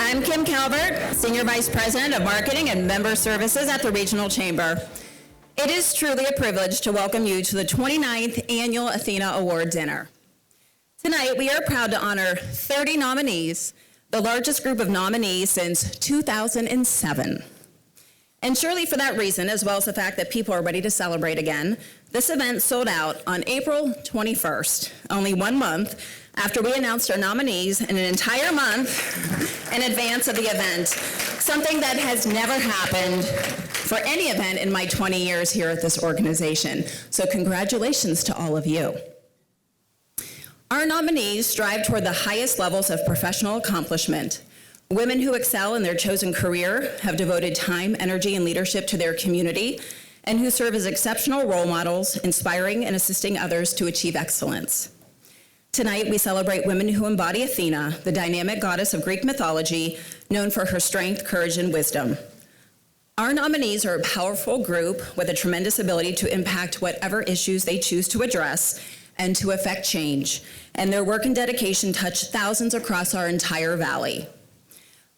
I'm Kim Calvert, Senior Vice President of Marketing and Member Services at the Regional Chamber. It is truly a privilege to welcome you to the 29th Annual ATHENA Award dinner. Tonight, we are proud to honor 30 nominees, the largest group of nominees since 2007. And surely for that reason, as well as the fact that people are ready to celebrate again, this event sold out on April 21st, only 1 month after we announced our nominees and an entire month in advance of the event, something that has never happened for any event in my 20 years here at this organization. So congratulations to all of you. Our nominees strive toward the highest levels of professional accomplishment. Women who excel in their chosen career, have devoted time, energy, and leadership to their community, and who serve as exceptional role models, inspiring and assisting others to achieve excellence. Tonight, we celebrate women who embody Athena, the dynamic goddess of Greek mythology, known for her strength, courage, and wisdom. Our nominees are a powerful group with a tremendous ability to impact whatever issues they choose to address and to affect change, and their work and dedication touch thousands across our entire valley.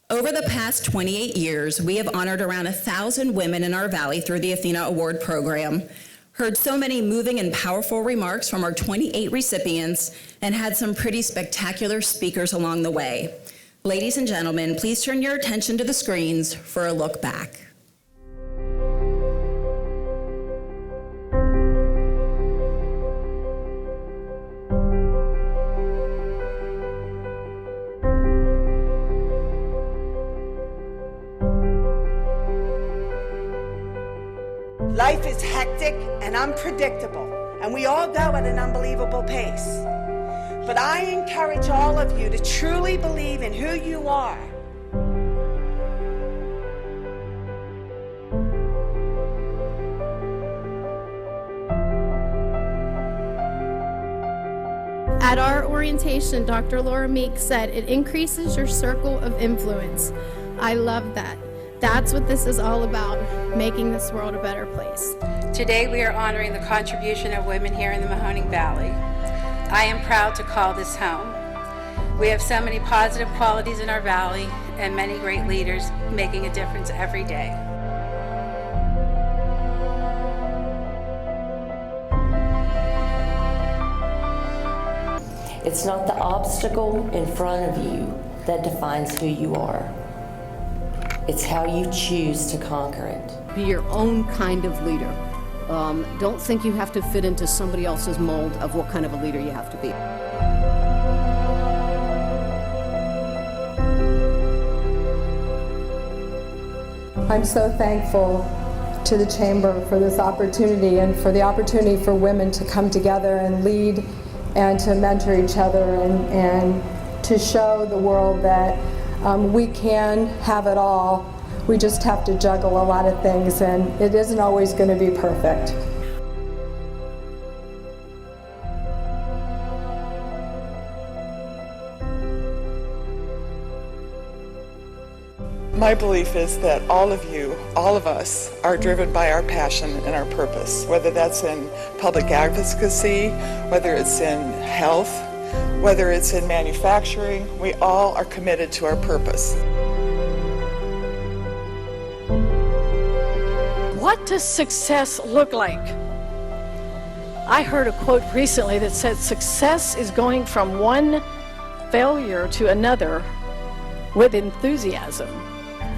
Over the past 28 years, we have honored around 1,000 women in our valley through the ATHENA Award program, heard so many moving and powerful remarks from our 28 recipients, and had some pretty spectacular speakers along the way. Ladies and gentlemen, please turn your attention to the screens for a look back. Life is hectic and unpredictable, and we all go at an unbelievable pace. But I encourage all of you to truly believe in who you are. At our orientation, Dr. Laura Meek said, it increases your circle of influence. I love that. That's what this is all about, making this world a better place. Today we are honoring the contribution of women here in the Mahoning Valley. I am proud to call this home. We have so many positive qualities in our valley and many great leaders making a difference every day. It's not the obstacle in front of you that defines who you are. It's how you choose to conquer it. Be your own kind of leader. Don't think you have to fit into somebody else's mold of what kind of a leader you have to be. I'm so thankful to the Chamber for this opportunity and for the opportunity for women to come together and lead and to mentor each other and to show the world that we can have it all. We just have to juggle a lot of things, and it isn't always going to be perfect. My belief is that all of you, all of us, are driven by our passion and our purpose, whether that's in public advocacy, whether it's in health, whether it's in manufacturing. We all are committed to our purpose. What does success look like? I heard a quote recently that said success is going from one failure to another with enthusiasm.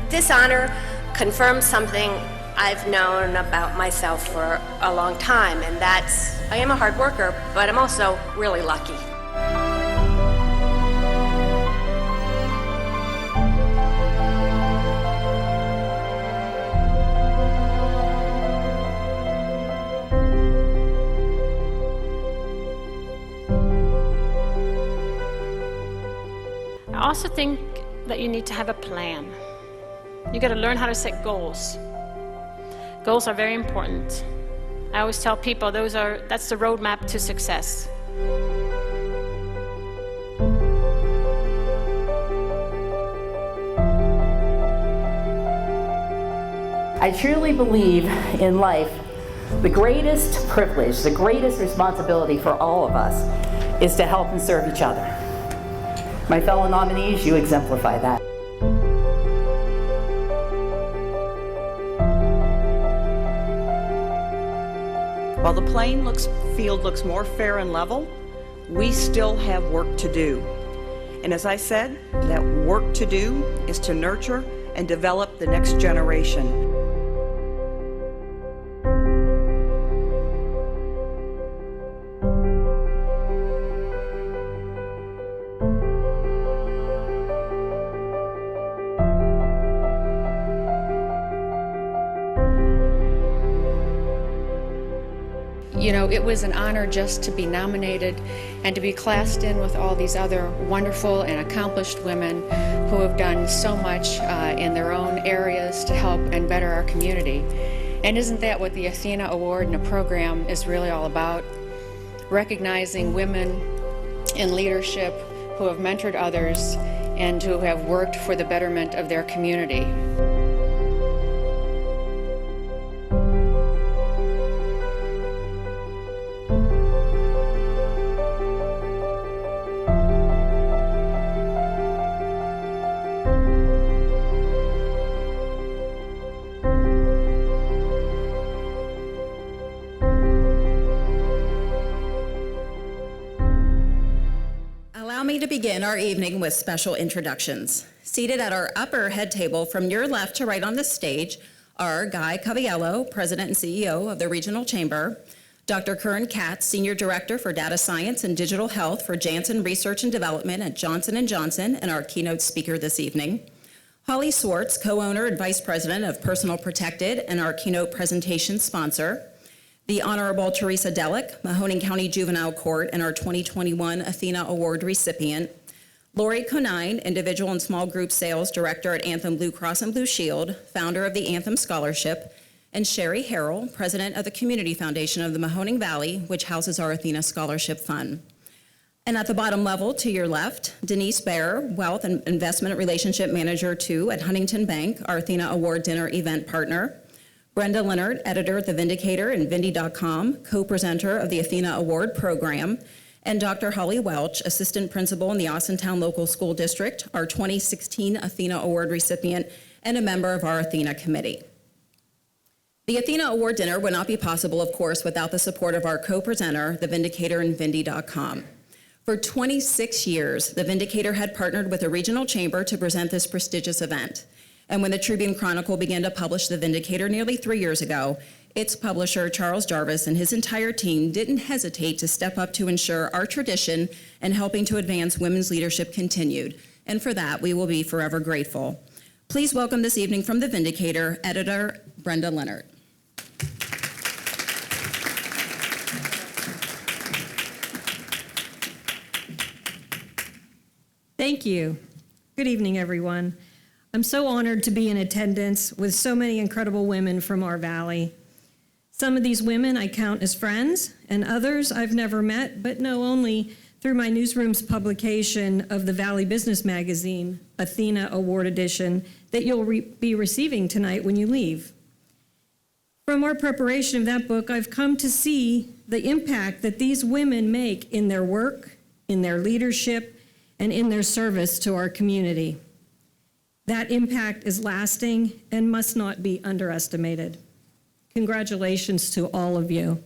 This honor confirms something I've known about myself for a long time, and that's I am a hard worker, but I'm also really lucky. I also think that you need to have a plan. You got to learn how to set goals. Goals are very important. I always tell people that's the roadmap to success. I truly believe in life, the greatest privilege, the greatest responsibility for all of us is to help and serve each other. My fellow nominees, you exemplify that. While the playing field looks more fair and level, we still have work to do. And as I said, that work to do is to nurture and develop the next generation. You know, it was an honor just to be nominated and to be classed in with all these other wonderful and accomplished women who have done so much in their own areas to help and better our community. And isn't that what the ATHENA Award and the program is really all about? Recognizing women in leadership who have mentored others and who have worked for the betterment of their community. Allow me to begin our evening with special introductions. Seated at our upper head table from your left to right on the stage are Guy Caviello, President and CEO of the Regional Chamber, Dr. Curran Katz, Senior Director for Data Science and Digital Health for Janssen Research and Development at Johnson & Johnson, and our keynote speaker this evening, Holly Swartz, Co-owner and Vice President of Personal Protected and our keynote presentation sponsor, the Honorable Teresa Delick, Mahoning County Juvenile Court and our 2021 ATHENA Award recipient, Lori Conine, Individual and Small Group Sales Director at Anthem Blue Cross and Blue Shield, founder of the Anthem Scholarship, and Sherry Harrell, President of the Community Foundation of the Mahoning Valley, which houses our ATHENA Scholarship Fund. And at the bottom level to your left, Denise Baer, Wealth and Investment Relationship Manager 2 at Huntington Bank, our ATHENA Award Dinner event partner, Brenda Leonard, editor at The Vindicator and Vindy.com, co-presenter of the ATHENA Award program, and Dr. Holly Welch, assistant principal in the Austintown Local School District, our 2016 ATHENA Award recipient, and a member of our ATHENA committee. The ATHENA Award Dinner would not be possible, of course, without the support of our co-presenter, The Vindicator and Vindy.com. For 26 years, The Vindicator had partnered with the Regional Chamber to present this prestigious event. And when the Tribune Chronicle began to publish The Vindicator nearly 3 years ago, its publisher, Charles Jarvis, and his entire team didn't hesitate to step up to ensure our tradition and helping to advance women's leadership continued. And for that, we will be forever grateful. Please welcome this evening from The Vindicator, editor Brenda Leonard. Thank you. Good evening, everyone. I'm so honored to be in attendance with so many incredible women from our valley. Some of these women I count as friends, and others I've never met, but know only through my newsroom's publication of the Valley Business Magazine, ATHENA Award Edition, that you'll be receiving tonight when you leave. From our preparation of that book, I've come to see the impact that these women make in their work, in their leadership, and in their service to our community. That impact is lasting and must not be underestimated. Congratulations to all of you.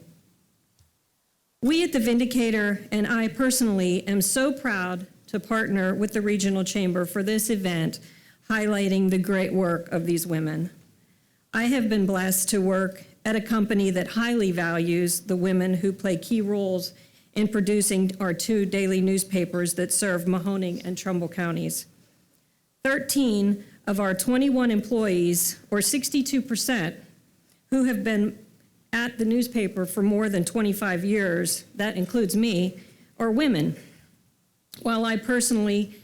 We at The Vindicator, and I personally, am so proud to partner with the Regional Chamber for this event, highlighting the great work of these women. I have been blessed to work at a company that highly values the women who play key roles in producing our 2 daily newspapers that serve Mahoning and Trumbull counties. 13 of our 21 employees, or 62%, who have been at the newspaper for more than 25 years, that includes me, are women. While I personally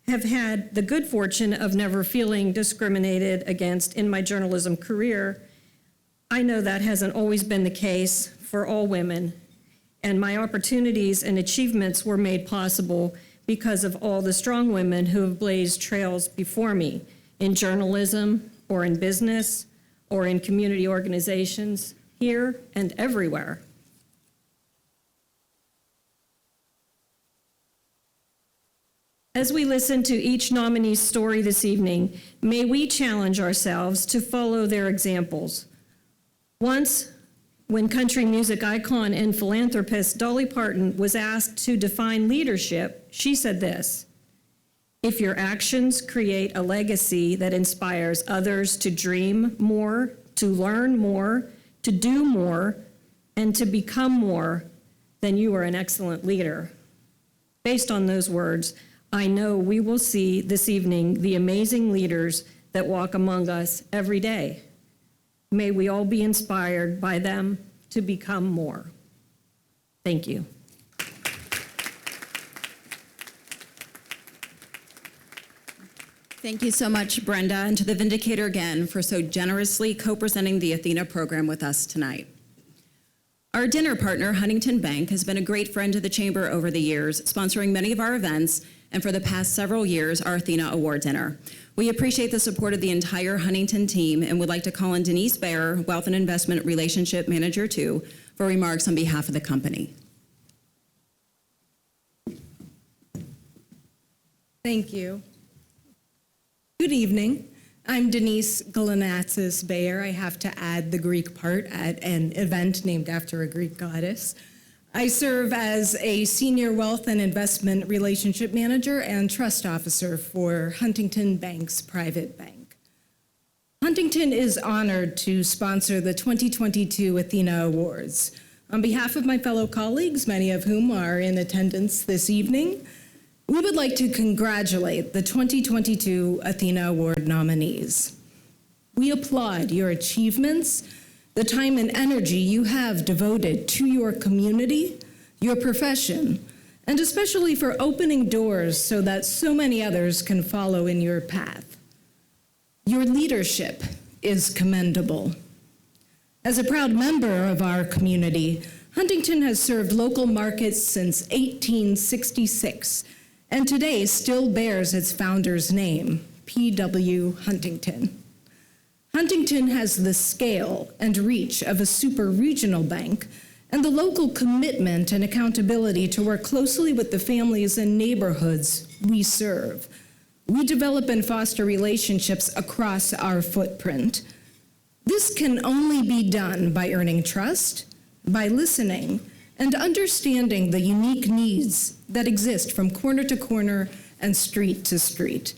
have had the good fortune of never feeling discriminated against in my journalism career, I know that hasn't always been the case for all women, and my opportunities and achievements were made possible because of all the strong women who have blazed trails before me in journalism or in business or in community organizations here and everywhere. As we listen to each nominee's story this evening, may we challenge ourselves to follow their examples. Once When country music icon and philanthropist Dolly Parton was asked to define leadership, she said this: "If your actions create a legacy that inspires others to dream more, to learn more, to do more, and to become more, then you are an excellent leader." Based on those words, I know we will see this evening the amazing leaders that walk among us every day. May we all be inspired by them to become more. Thank you. Thank you so much, Brenda, and to the Vindicator again for so generously co-presenting the Athena program with us tonight. Our dinner partner, Huntington Bank, has been a great friend to the Chamber over the years, sponsoring many of our events, and for the past several years, our Athena Award dinner. We appreciate the support of the entire Huntington team and would like to call on Denise Baer, Wealth and Investment Relationship Manager 2, for remarks on behalf of the company. Thank you. Good evening. I'm Denise Galanatsis Bayer. I have to add the Greek part at an event named after a Greek goddess. I serve as a Senior Wealth and Investment Relationship Manager and Trust Officer for Huntington Bank's private bank. Huntington is honored to sponsor the 2022 Athena Awards. On behalf of my fellow colleagues, many of whom are in attendance this evening, we would like to congratulate the 2022 Athena Award nominees. We applaud your achievements, the time and energy you have devoted to your community, your profession, and especially for opening doors so that so many others can follow in your path. Your leadership is commendable. As a proud member of our community, Huntington has served local markets since 1866, and today still bears its founder's name, P.W. Huntington. Huntington has the scale and reach of a super-regional bank and the local commitment and accountability to work closely with the families and neighborhoods we serve. We develop and foster relationships across our footprint. This can only be done by earning trust, by listening, and understanding the unique needs that exist from corner to corner and street to street.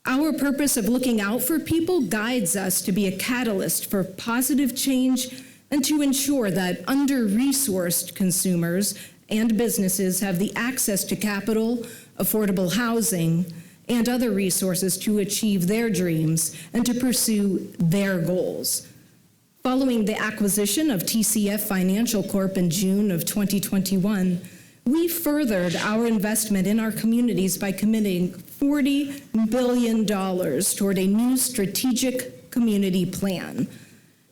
Our purpose of looking out for people guides us to be a catalyst for positive change and to ensure that under-resourced consumers and businesses have the access to capital, affordable housing, and other resources to achieve their dreams and to pursue their goals. Following the acquisition of TCF Financial Corp. In June of 2021, we furthered our investment in our communities by committing $40 billion toward a new strategic community plan.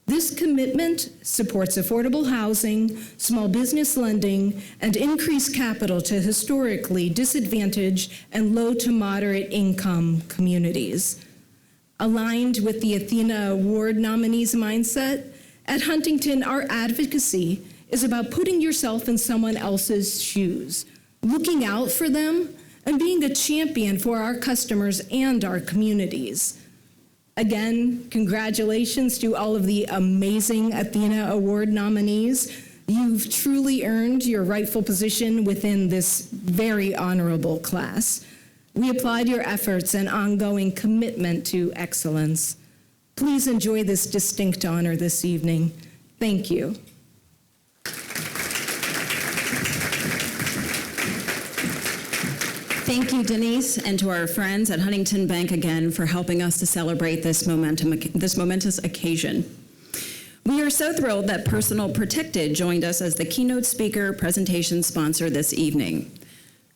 This commitment supports affordable housing, small business lending, and increased capital to historically disadvantaged and low to moderate income communities. Aligned with the Athena Award nominees' mindset, at Huntington, our advocacy is about putting yourself in someone else's shoes, looking out for them, and being a champion for our customers and our communities. Again, congratulations to all of the amazing Athena Award nominees. You've truly earned your rightful position within this very honorable class. We applaud your efforts and ongoing commitment to excellence. Please enjoy this distinct honor this evening. Thank you. Thank you, Denise, and to our friends at Huntington Bank again for helping us to celebrate this momentous occasion. We are so thrilled that Personal Protected joined us as the keynote speaker presentation sponsor this evening.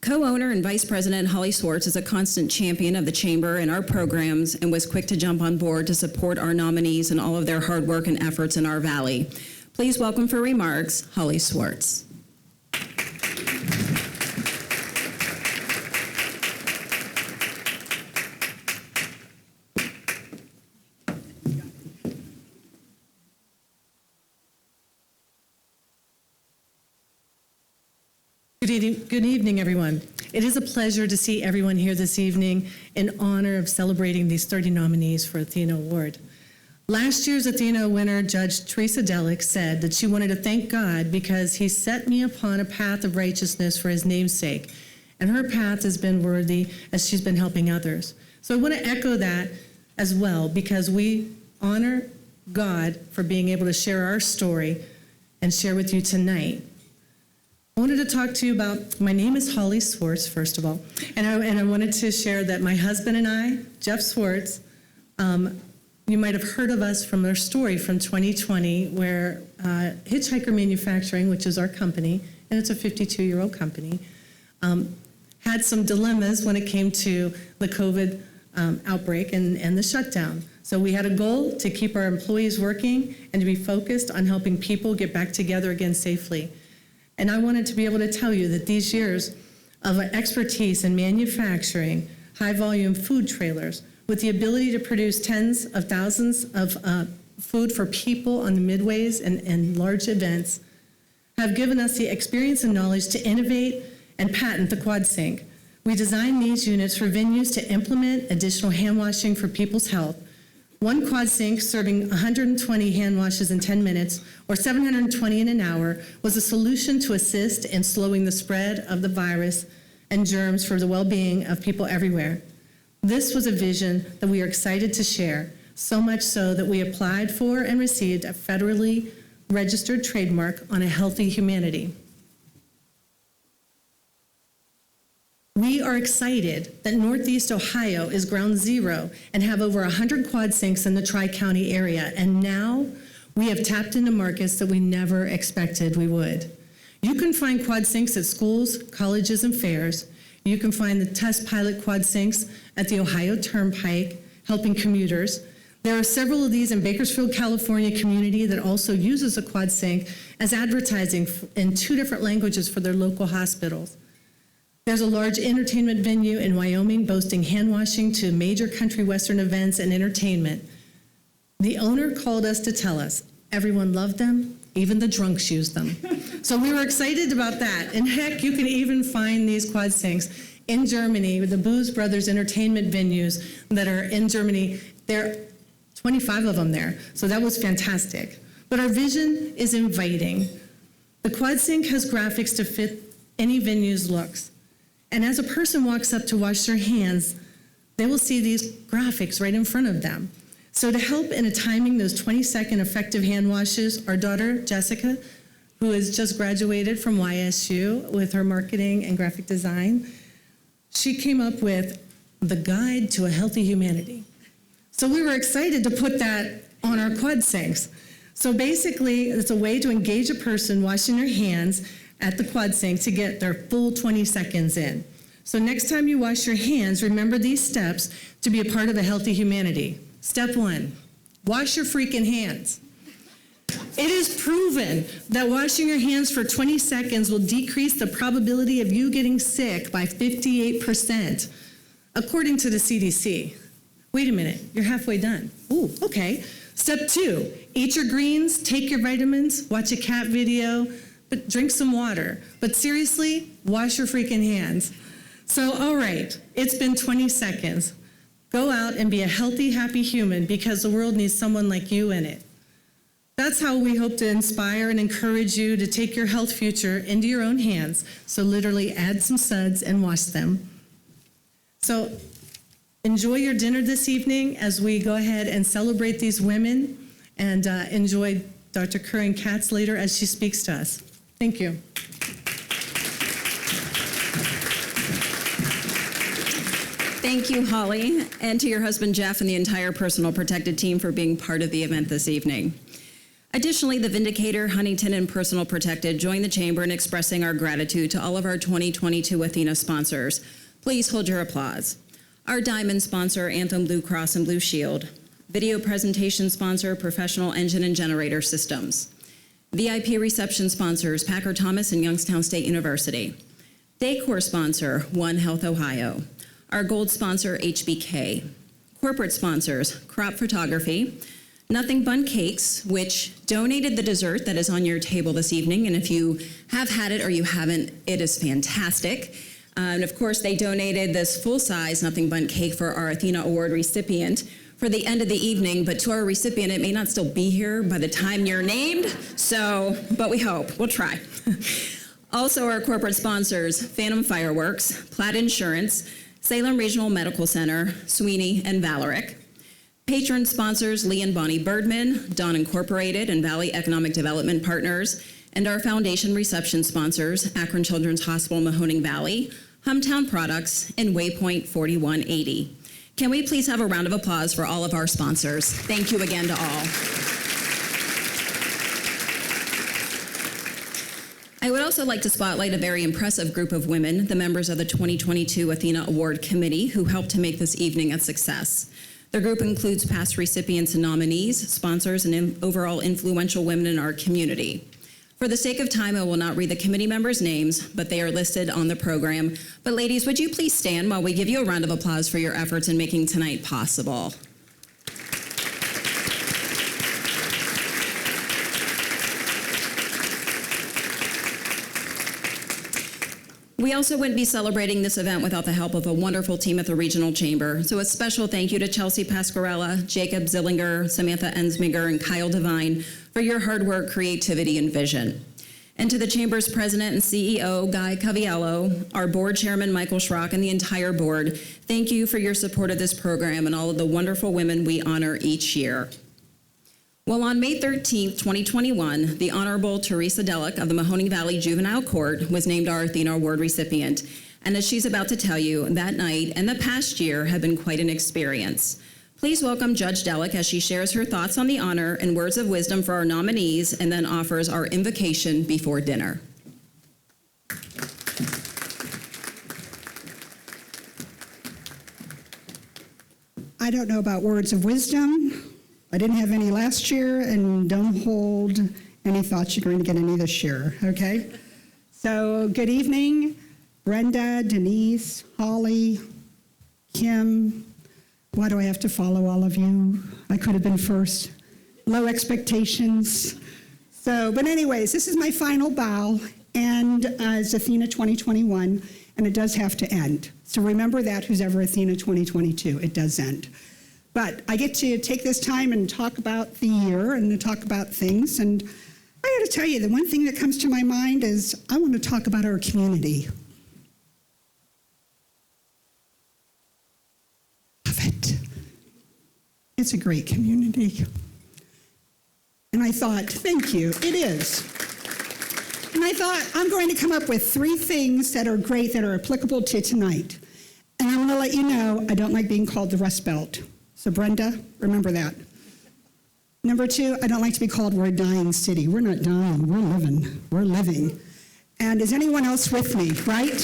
Co-owner and Vice President Holly Swartz is a constant champion of the Chamber and our programs and was quick to jump on board to support our nominees and all of their hard work and efforts in our Valley. Please welcome for remarks, Holly Swartz. Good evening, everyone. It is a pleasure to see everyone here this evening in honor of celebrating these 30 nominees for Athena Award. Last year's Athena winner, Judge Teresa Delick, said that she wanted to thank God because he set me upon a path of righteousness for his name's sake. And her path has been worthy as she's been helping others. So I want to echo that as well, because we honor God for being able to share our story and share with you tonight. I wanted to talk to you about, my name is Holly Swartz, first of all, and I wanted to share that my husband and I, Jeff Swartz, you might have heard of us from our story from 2020, where Hitchhiker Manufacturing, which is our company, and it's a 52-year-old company, had some dilemmas when it came to the COVID outbreak and the shutdown. So we had a goal to keep our employees working and to be focused on helping people get back together again safely. And I wanted to be able to tell you that these years of expertise in manufacturing high-volume food trailers with the ability to produce tens of thousands of food for people on the midways and large events have given us the experience and knowledge to innovate and patent the quad sink. We designed these units for venues to implement additional hand washing for people's health. One quad sink serving 120 hand washes in 10 minutes or 720 in an hour was a solution to assist in slowing the spread of the virus and germs for the well-being of people everywhere. This was a vision that we are excited to share, so much so that we applied for and received a federally registered trademark on a healthy humanity. We are excited that Northeast Ohio is ground zero and have over 100 quad sinks in the Tri-County area, and now we have tapped into markets that we never expected we would. You can find quad sinks at schools, colleges, and fairs. You can find the test pilot quad sinks at the Ohio Turnpike, helping commuters. There are several of these in Bakersfield, California community that also uses a quad sink as advertising in 2 different languages for their local hospitals. There's a large entertainment venue in Wyoming boasting hand washing to major country western events and entertainment. The owner called us to tell us everyone loved them, even the drunks used them. So we were excited about that. And heck, you can even find these quad sinks in Germany with the Booz Brothers entertainment venues that are in Germany. There are 25 of them there, so that was fantastic. But our vision is inviting. The quad sink has graphics to fit any venue's looks. And as a person walks up to wash their hands, they will see these graphics right in front of them. So to help in timing those 20-second effective hand washes, our daughter, Jessica, who has just graduated from YSU with her marketing and graphic design, she came up with the Guide to a Healthy Humanity. So we were excited to put that on our quad sinks. So basically, it's a way to engage a person washing their hands at the quad sink to get their full 20 seconds in. So next time you wash your hands, remember these steps to be a part of a healthy humanity. Step 1, wash your freaking hands. It is proven that washing your hands for 20 seconds will decrease the probability of you getting sick by 58%, according to the CDC. Wait a minute, you're halfway done. Ooh, okay. Step 2, eat your greens, take your vitamins, watch a cat video, but drink some water. But seriously, wash your freaking hands. So, all right, it's been 20 seconds. Go out and be a healthy, happy human because the world needs someone like you in it. That's how we hope to inspire and encourage you to take your health future into your own hands. So literally add some suds and wash them. So enjoy your dinner this evening as we go ahead and celebrate these women and enjoy Dr. Corinne Katz later as she speaks to us. Thank you. Thank you, Holly, and to your husband, Jeff, and the entire Personal Protected team for being part of the event this evening. Additionally, the Vindicator, Huntington, and Personal Protected join the Chamber in expressing our gratitude to all of our 2022 Athena sponsors. Please hold your applause. Our Diamond sponsor, Anthem Blue Cross and Blue Shield. Video presentation sponsor, Professional Engine and Generator Systems. VIP reception sponsors, Packer Thomas and Youngstown State University. Decor sponsor, One Health Ohio. Our gold sponsor, HBK. Corporate sponsors, Crop Photography, Nothing Bun Cakes, which donated the dessert that is on your table this evening, and if you have had it or you haven't, it is fantastic. And of course, they donated this full-size Nothing Bun Cake for our Athena Award recipient for the end of the evening, but to our recipient, it may not still be here by the time you're named, but we hope. We'll try. Also, our corporate sponsors, Phantom Fireworks, Plaid Insurance, Salem Regional Medical Center, Sweeney, and Valeric. Patron sponsors, Lee and Bonnie Boardman, Dawn Incorporated, and Valley Economic Development Partners, and our foundation reception sponsors, Akron Children's Hospital, Mahoning Valley, Hometown Products, and Waypoint 4180. Can we please have a round of applause for all of our sponsors? Thank you again to all. I would also like to spotlight a very impressive group of women, the members of the 2022 ATHENA Award Committee, who helped to make this evening a success. The group includes past recipients and nominees, sponsors, and overall influential women in our community. For the sake of time, I will not read the committee members' names, but they are listed on the program. But ladies, would you please stand while we give you a round of applause for your efforts in making tonight possible? We also wouldn't be celebrating this event without the help of a wonderful team at the Regional Chamber. So a special thank you to Chelsea Pasquarella, Jacob Zillinger, Samantha Ensminger, and Kyle Devine for your hard work, creativity, and vision. And to the Chamber's President and CEO, Guy Caviello, our board chairman, Michael Schrock, and the entire board, thank you for your support of this program and all of the wonderful women we honor each year. Well, on May 13th, 2021, the Honorable Teresa Delic of the Mahoning Valley Juvenile Court was named our ATHENA Award recipient. And as she's about to tell you, that night and the past year have been quite an experience. Please welcome Judge Delic as she shares her thoughts on the honor and words of wisdom for our nominees, and then offers our invocation before dinner. I don't know about words of wisdom. I didn't have any last year, and don't hold any thoughts you're going to get any this year, okay? So good evening, Brenda, Denise, Holly, Kim. Why do I have to follow all of you? I could have been first. Low expectations. But anyways, this is my final bow, and it's ATHENA 2021, and it does have to end. So remember that, who's ever ATHENA 2022, it does end. But I get to take this time and talk about the year and to talk about things, and I got to tell you, the one thing that comes to my mind is I want to talk about our community. It's a great community. And I thought, thank you, it is. And I thought, I'm going to come up with 3 things that are great, that are applicable to tonight. And I want to let you know, I don't like being called the Rust Belt. So Brenda, remember that. Number 2, I don't like to be called we're a dying city. We're not dying, we're living. We're living. And is anyone else with me, right?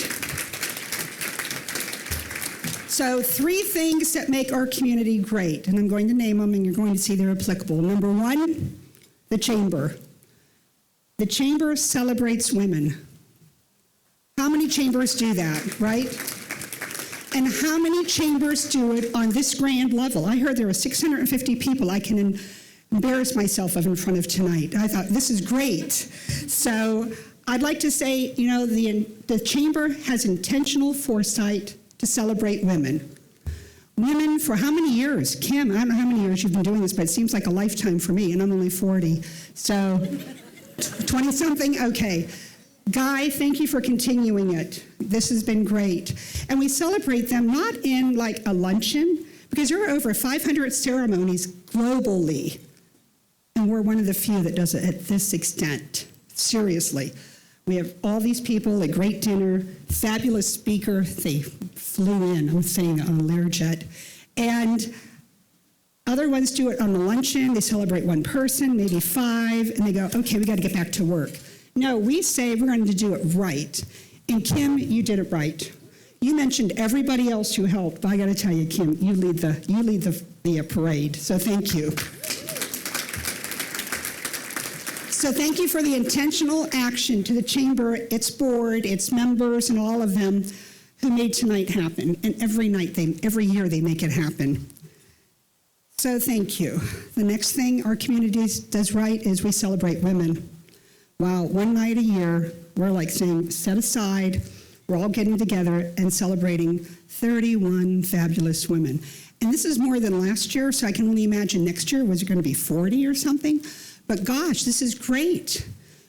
So 3 things that make our community great, and I'm going to name them, and you're going to see they're applicable. Number 1, the Chamber. The Chamber celebrates women. How many chambers do that, right? And how many chambers do it on this grand level? I heard there are 650 people I can embarrass myself of in front of tonight. I thought, this is great. So I'd like to say, you know, the Chamber has intentional foresight to celebrate women. Women for how many years? Kim, I don't know how many years you've been doing this, but it seems like a lifetime for me, and I'm only 40. So 20-something? Okay. Guy, thank you for continuing it. This has been great. And we celebrate them not in like a luncheon, because there are over 500 ceremonies globally, and we're one of the few that does it at this extent. Seriously. We have all these people, a great dinner, fabulous speaker. They flew in, I'm saying, on a Learjet. And other ones do it on the luncheon. They celebrate one person, maybe 5, and they go, okay, we got to get back to work. No, we say we're going to do it right. And Kim, you did it right. You mentioned everybody else who helped, but I got to tell you, Kim, you lead the parade. So thank you. So thank you for the intentional action to the Chamber, its board, its members, and all of them who made tonight happen. And every year they make it happen. So thank you. The next thing our community does right is we celebrate women. Wow, one night a year, we're like saying, set aside, we're all getting together and celebrating 31 fabulous women. And this is more than last year, so I can only imagine next year, was it going to be 40 or something? But gosh, this is great.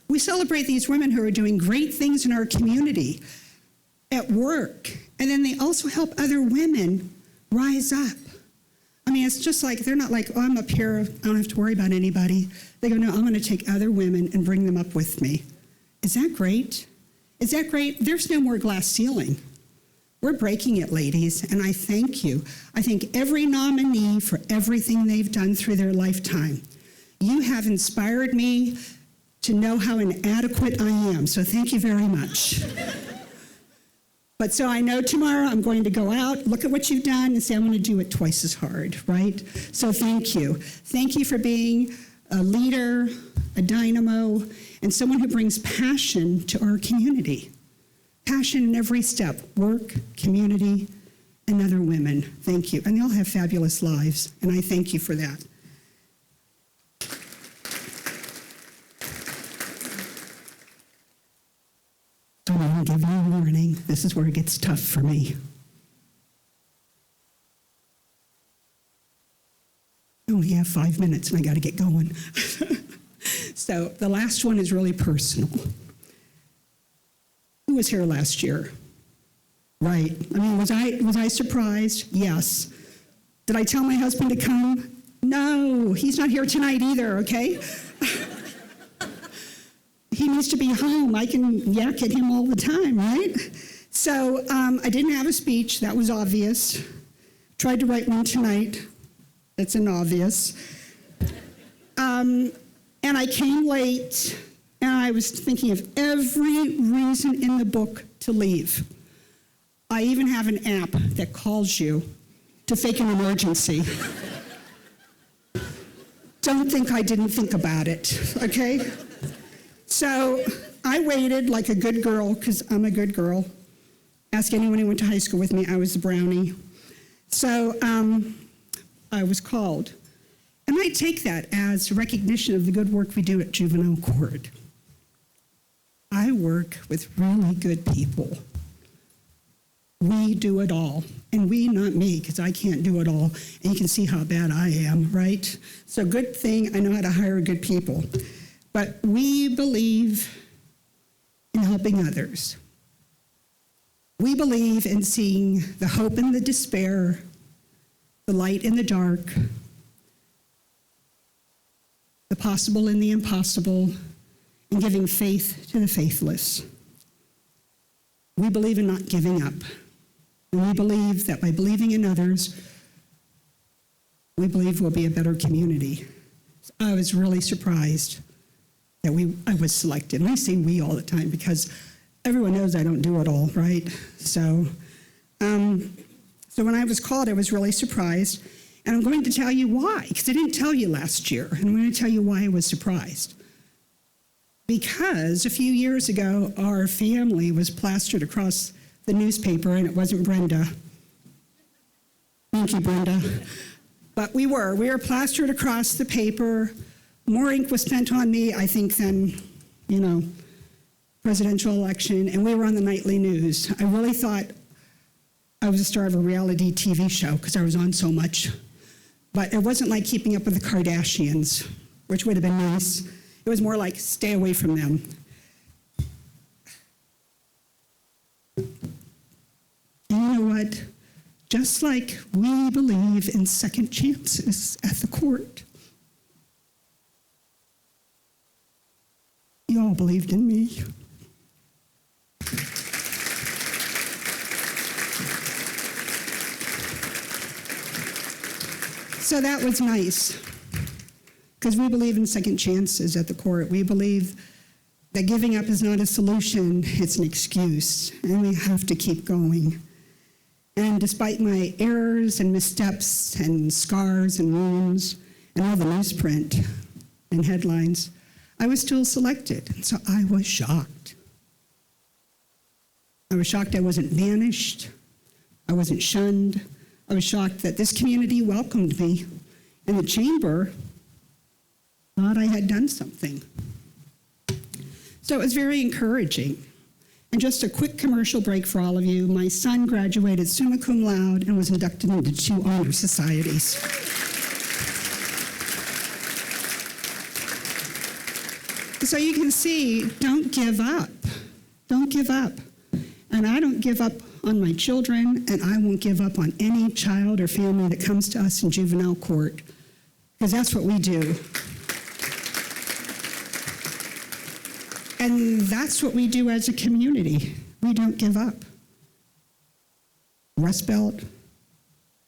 We celebrate these women who are doing great things in our community, at work, and then they also help other women rise up. I mean, it's just like, they're not like, oh, I'm up here, I don't have to worry about anybody. They go, no, I'm going to take other women and bring them up with me. Is that great? Is that great? There's no more glass ceiling. We're breaking it, ladies, and I thank you. I thank every nominee for everything they've done through their lifetime. You have inspired me to know how inadequate I am, so thank you very much. But so I know tomorrow I'm going to go out, look at what you've done, and say I'm going to do it twice as hard, right? So thank you. Thank you for being a leader, a dynamo, and someone who brings passion to our community. Passion in every step, work, community, and other women. Thank you. And they all have fabulous lives, and I thank you for that. So I'm going to give you a warning. This is where it gets tough for me. I only have 5 minutes, and I got to get going. So the last one is really personal. Who was here last year? Right. I mean, was I surprised? Yes. Did I tell my husband to come? No, he's not here tonight either, okay? He needs to be home. I can yak at him all the time, right? So I didn't have a speech. That was obvious. Tried to write one tonight. That's an obvious. And I came late, and I was thinking of every reason in the book to leave. I even have an app that calls you to fake an emergency. Don't think I didn't think about it, okay? So I waited like a good girl, because I'm a good girl. Ask anyone who went to high school with me, I was the brownie. So I was called. And I take that as recognition of the good work we do at juvenile court. I work with really good people. We do it all. And we, not me, because I can't do it all. And you can see how bad I am, right? So good thing I know how to hire good people. But we believe in helping others. We believe in seeing the hope in the despair, the light in the dark, the possible in the impossible, and giving faith to the faithless. We believe in not giving up. And we believe that by believing in others, we believe we'll be a better community. I was really surprised that I was selected. And I say we all the time because everyone knows I don't do it all, right? So when I was called, I was really surprised. And I'm going to tell you why, because I didn't tell you last year. And I'm going to tell you why I was surprised. Because a few years ago, our family was plastered across the newspaper, and it wasn't Brenda. Thank you, Brenda. But we were plastered across the paper. More ink was spent on me, I think, than, presidential election, and we were on the nightly news. I really thought I was a star of a reality TV show because I was on so much. But it wasn't like Keeping Up with the Kardashians, which would have been nice. It was more like stay away from them. And you know what? Just like we believe in second chances at the court, you all believed in me. So that was nice, because we believe in second chances at the court. We believe that giving up is not a solution, it's an excuse, and we have to keep going. And despite my errors and missteps and scars and wounds and all the newsprint and headlines, I was still selected, and so I was shocked. I was shocked I wasn't banished, I wasn't shunned. I was shocked that this community welcomed me, and the chamber thought I had done something. So it was very encouraging. And just a quick commercial break for all of you. My son graduated summa cum laude and was inducted into 2 honor societies. So you can see, don't give up. Don't give up. And I don't give up on my children, and I won't give up on any child or family that comes to us in juvenile court, because that's what we do. And that's what we do as a community. We don't give up. Rust Belt,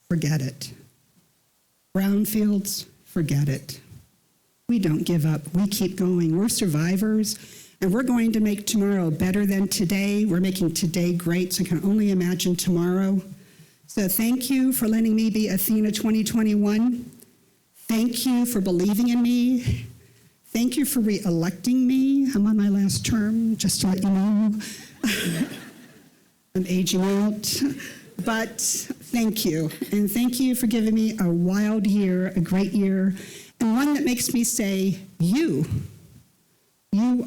forget it. Brownfields, forget it. We don't give up. We keep going. We're survivors, and we're going to make tomorrow better than today. We're making today great, so I can only imagine tomorrow. So thank you for letting me be Athena 2021. Thank you for believing in me. Thank you for re-electing me. I'm on my last term, just to let you know. I'm aging out. But thank you. And thank you for giving me a wild year, a great year, and one that makes me say, you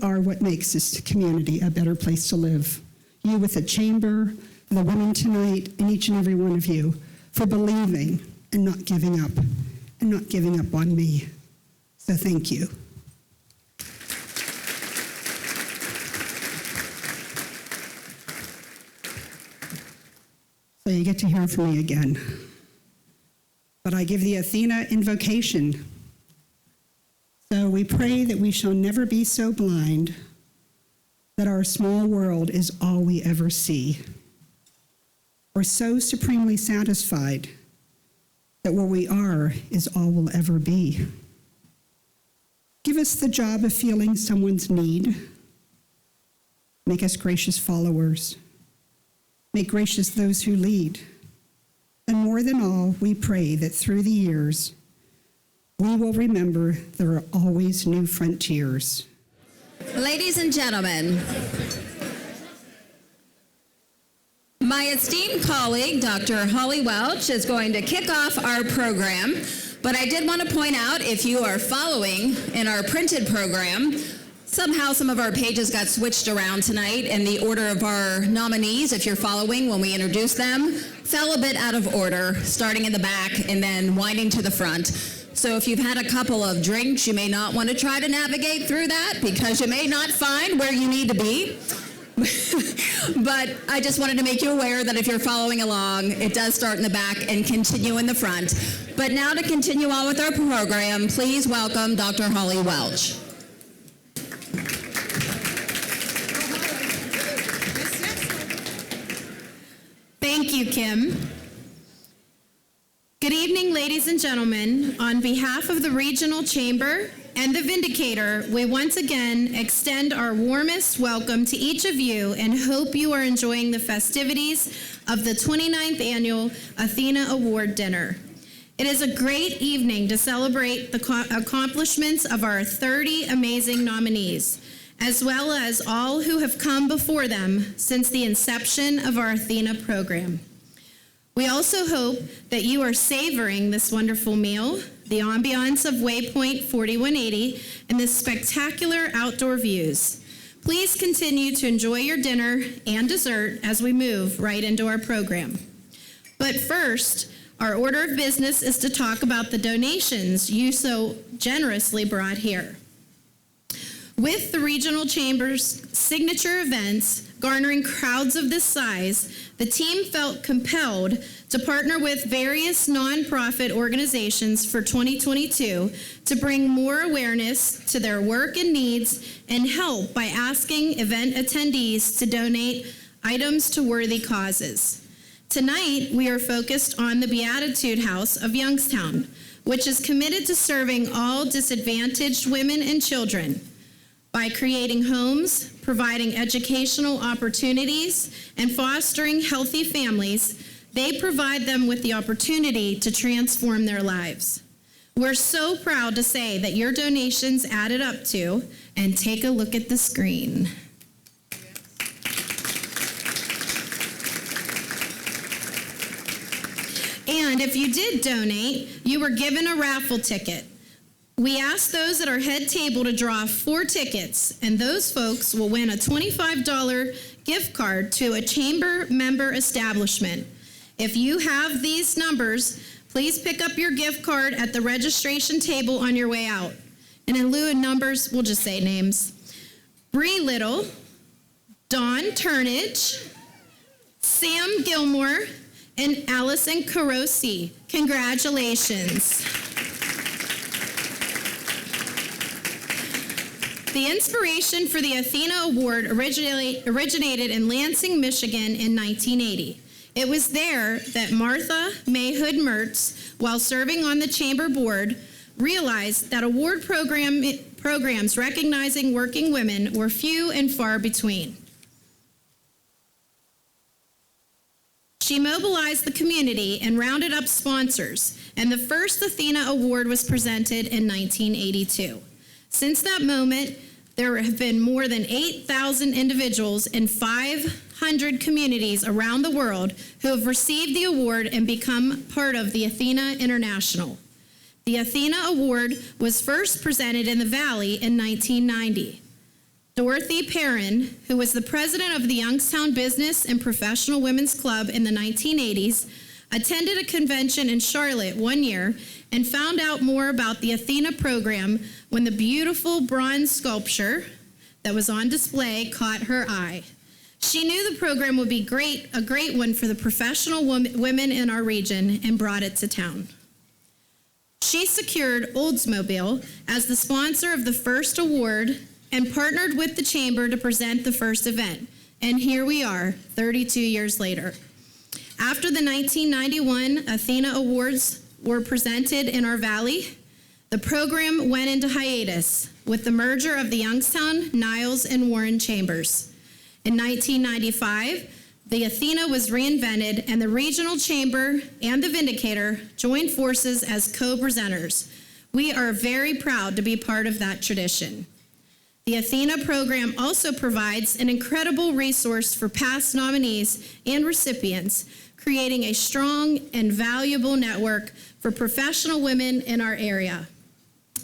are what makes this community a better place to live. You with the chamber, the women tonight, and each and every one of you for believing and not giving up, and not giving up on me. So thank you. So you get to hear from me again. But I give the Athena invocation. So we pray that we shall never be so blind that our small world is all we ever see, or so supremely satisfied that where we are is all we'll ever be. Give us the job of feeling someone's need. Make us gracious followers. Make gracious those who lead. And more than all, we pray that through the years, we will remember there are always new frontiers. Ladies and gentlemen, my esteemed colleague, Dr. Holly Welch, is going to kick off our program, but I did want to point out, if you are following in our printed program, somehow some of our pages got switched around tonight, and the order of our nominees, if you're following when we introduced them, fell a bit out of order, starting in the back and then winding to the front. So if you've had a couple of drinks, you may not want to try to navigate through that because you may not find where you need to be. But I just wanted to make you aware that if you're following along, it does start in the back and continue in the front. But now to continue on with our program, please welcome Dr. Holly Welch. Thank you, Kim. Good evening, ladies and gentlemen. On behalf of the Regional Chamber and the Vindicator, we once again extend our warmest welcome to each of you and hope you are enjoying the festivities of the 29th Annual ATHENA Award Dinner. It is a great evening to celebrate the accomplishments of our 30 amazing nominees, as well as all who have come before them since the inception of our ATHENA program. We also hope that you are savoring this wonderful meal, the ambiance of Waypoint 4180, and the spectacular outdoor views. Please continue to enjoy your dinner and dessert as we move right into our program. But first, our order of business is to talk about the donations you so generously brought here. With the Regional Chamber's signature events garnering crowds of this size, the team felt compelled to partner with various nonprofit organizations for 2022 to bring more awareness to their work and needs and help by asking event attendees to donate items to worthy causes. Tonight, we are focused on the Beatitude House of Youngstown, which is committed to serving all disadvantaged women and children. By creating homes, providing educational opportunities, and fostering healthy families, they provide them with the opportunity to transform their lives. We're so proud to say that your donations added up to, and take a look at the screen. And if you did donate, you were given a raffle ticket. We asked those at our head table to draw 4 tickets, and those folks will win a $25 gift card to a chamber member establishment. If you have these numbers, please pick up your gift card at the registration table on your way out. And in lieu of numbers, we'll just say names. Bree Little, Dawn Turnage, Sam Gilmore, and Allison Carosi. Congratulations. The inspiration for the ATHENA Award originated in Lansing, Michigan in 1980. It was there that Martha May Hood Mertz, while serving on the chamber board, realized that award programs recognizing working women were few and far between. She mobilized the community and rounded up sponsors, and the first ATHENA Award was presented in 1982. Since that moment, there have been more than 8,000 individuals in 500 communities around the world who have received the award and become part of the ATHENA International. The ATHENA Award was first presented in the Valley in 1990. Dorothy Perrin, who was the president of the Youngstown Business and Professional Women's Club in the 1980s, attended a convention in Charlotte one year and found out more about the ATHENA program when the beautiful bronze sculpture that was on display caught her eye. She knew the program would be a great one for the professional women in our region and brought it to town. She secured Oldsmobile as the sponsor of the first award and partnered with the chamber to present the first event. And here we are, 32 years later. After the 1991 ATHENA Awards were presented in our valley, the program went into hiatus with the merger of the Youngstown, Niles, and Warren chambers. In 1995, the ATHENA was reinvented, and the Regional Chamber and the Vindicator joined forces as co-presenters. We are very proud to be part of that tradition. The ATHENA program also provides an incredible resource for past nominees and recipients, creating a strong and valuable network for professional women in our area.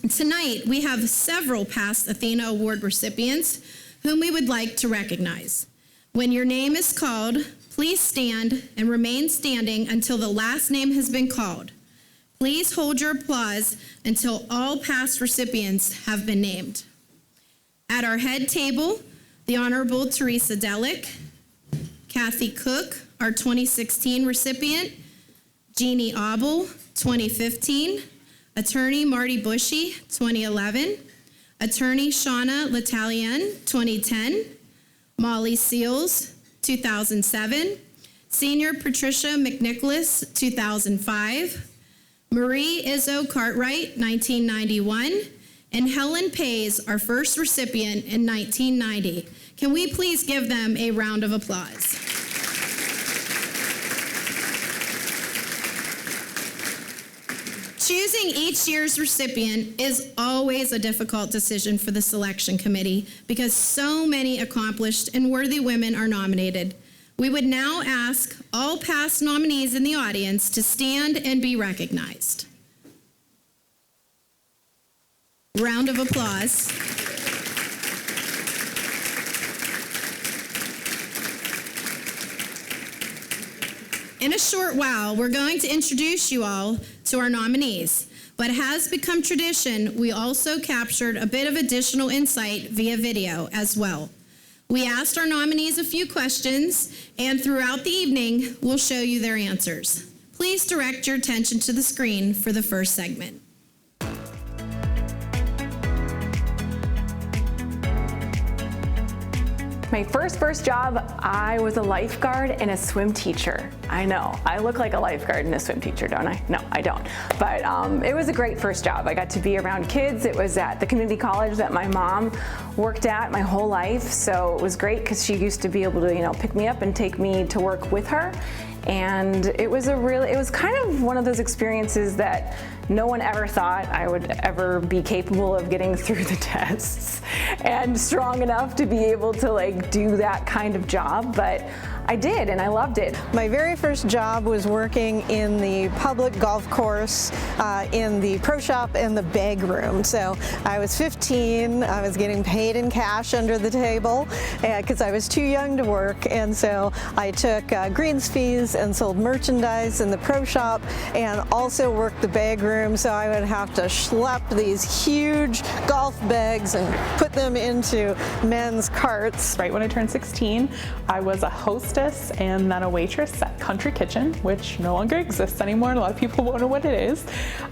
Tonight, we have several past ATHENA Award recipients whom we would like to recognize. When your name is called, please stand and remain standing until the last name has been called. Please hold your applause until all past recipients have been named. At our head table, the Honorable Teresa Delick, Kathy Cook, our 2016 recipient, Jeannie Abel, 2015, Attorney Marty Bushy, 2011, Attorney Shauna L'Italien, 2010, Molly Seals, 2007, Senior Patricia McNicholas, 2005, Marie Izzo Cartwright, 1991, and Helen Pays, our first recipient in 1990. Can we please give them a round of applause? Choosing each year's recipient is always a difficult decision for the selection committee because so many accomplished and worthy women are nominated. We would now ask all past nominees in the audience to stand and be recognized. Round of applause. In a short while, we're going to introduce you all to our nominees, but it has become tradition, we also captured a bit of additional insight via video as well. We asked our nominees a few questions, and throughout the evening, we'll show you their answers. Please direct your attention to the screen for the first segment. My first job, I was a lifeguard and a swim teacher. I know, I look like a lifeguard and a swim teacher, don't I? No, I don't. But it was a great first job. I got to be around kids. It was at the community college that my mom worked at my whole life. So it was great because she used to be able to, pick me up and take me to work with her. And it was kind of one of those experiences that no one ever thought I would ever be capable of getting through the tests and strong enough to be able to do that kind of job. But I did, and I loved it. My very first job was working in the public golf course, in the pro shop and the bag room. So I was 15, I was getting paid in cash under the table because I was too young to work, and so I took greens fees and sold merchandise in the pro shop and also worked the bag room, so I would have to schlep these huge golf bags and put them into men's carts. Right when I turned 16, I was a hostess and then a waitress at Country Kitchen, which no longer exists anymore, and a lot of people won't know what it is.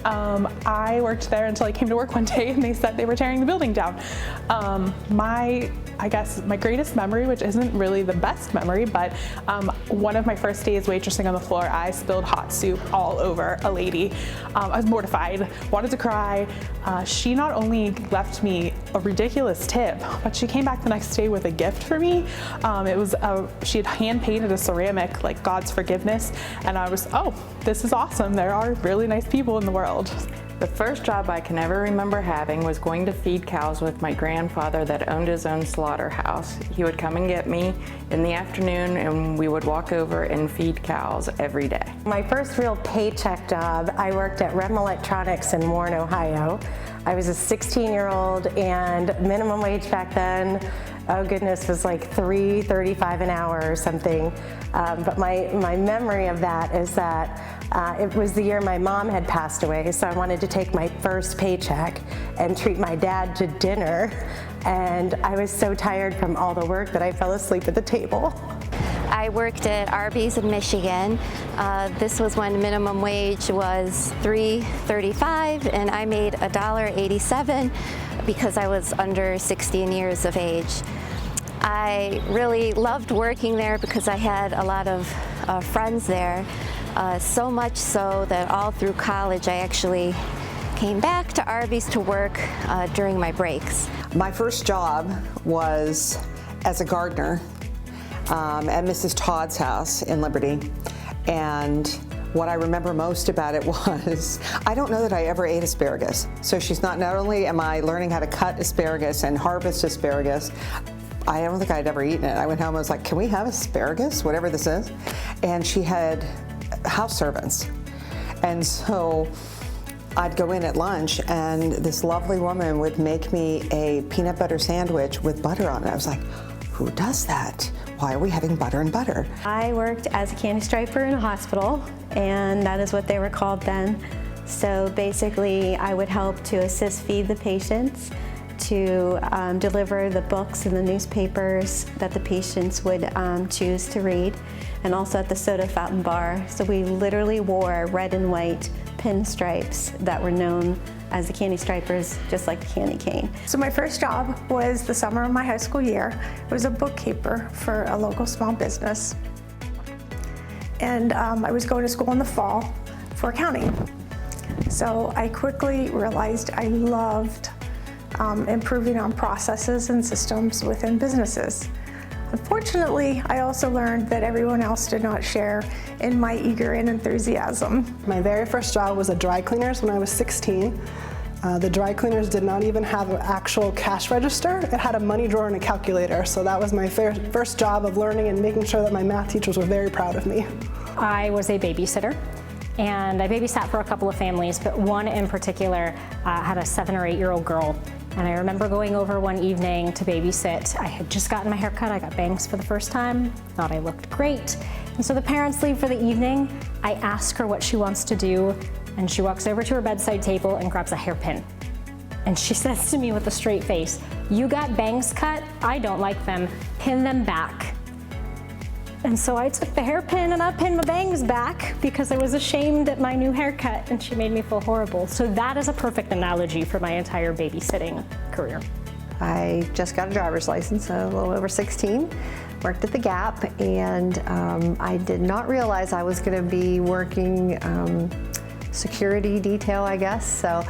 I worked there until I came to work one day and they said they were tearing the building down. I guess my greatest memory, which isn't really the best memory, but one of my first days waitressing on the floor, I spilled hot soup all over a lady. I was mortified, wanted to cry. She not only left me a ridiculous tip, but she came back the next day with a gift for me. She had hand painted a ceramic, like God's forgiveness, and I was, oh, this is awesome. There are really nice people in the world. The first job I can ever remember having was going to feed cows with my grandfather that owned his own slaughterhouse. He would come and get me in the afternoon and we would walk over and feed cows every day. My first real paycheck job, I worked at Rem Electronics in Warren, Ohio. I was a 16-year-old and minimum wage back then, oh goodness, was like $3.35 an hour or something. But my memory of that is that it was the year my mom had passed away, so I wanted to take my first paycheck and treat my dad to dinner. And I was so tired from all the work that I fell asleep at the table. I worked at Arby's in Michigan. This was when minimum wage was $3.35 and I made $1.87 because I was under 16 years of age. I really loved working there because I had a lot of friends there, so much so that all through college I actually came back to Arby's to work during my breaks. My first job was as a gardener at Mrs. Todd's house in Liberty, and what I remember most about it was, I don't know that I ever ate asparagus. So not only am I learning how to cut asparagus and harvest asparagus, I don't think I'd ever eaten it. I went home and was like, can we have asparagus, whatever this is? And she had house servants. And so I'd go in at lunch and this lovely woman would make me a peanut butter sandwich with butter on it. I was like, who does that? Why are we having butter and butter? I worked as a candy striper in a hospital, and that is what they were called then. So basically, I would help to assist feed the patients, to deliver the books and the newspapers that the patients would choose to read, and also at the soda fountain bar. So we literally wore red and white pinstripes that were known as the candy stripers, just like the candy cane. So my first job was the summer of my high school year. I was a bookkeeper for a local small business. And I was going to school in the fall for accounting. So I quickly realized I loved improving on processes and systems within businesses. Unfortunately, I also learned that everyone else did not share in my eager and enthusiasm. My very first job was at dry cleaners when I was 16. The dry cleaners did not even have an actual cash register. It had a money drawer and a calculator, so that was my first job of learning and making sure that my math teachers were very proud of me. I was a babysitter, and I babysat for a couple of families, but one in particular had a 7 or 8 year old girl. And I remember going over one evening to babysit. I had just gotten my hair cut. I got bangs for the first time, thought I looked great. And so the parents leave for the evening. I ask her what she wants to do, and she walks over to her bedside table and grabs a hairpin. And she says to me with a straight face, "You got bangs cut? I don't like them. Pin them back." And so I took the hairpin and I pinned my bangs back because I was ashamed at my new haircut, and she made me feel horrible. So that is a perfect analogy for my entire babysitting career. I just got a driver's license, a little over 16, worked at the Gap, and I did not realize I was going to be working security detail, I guess. So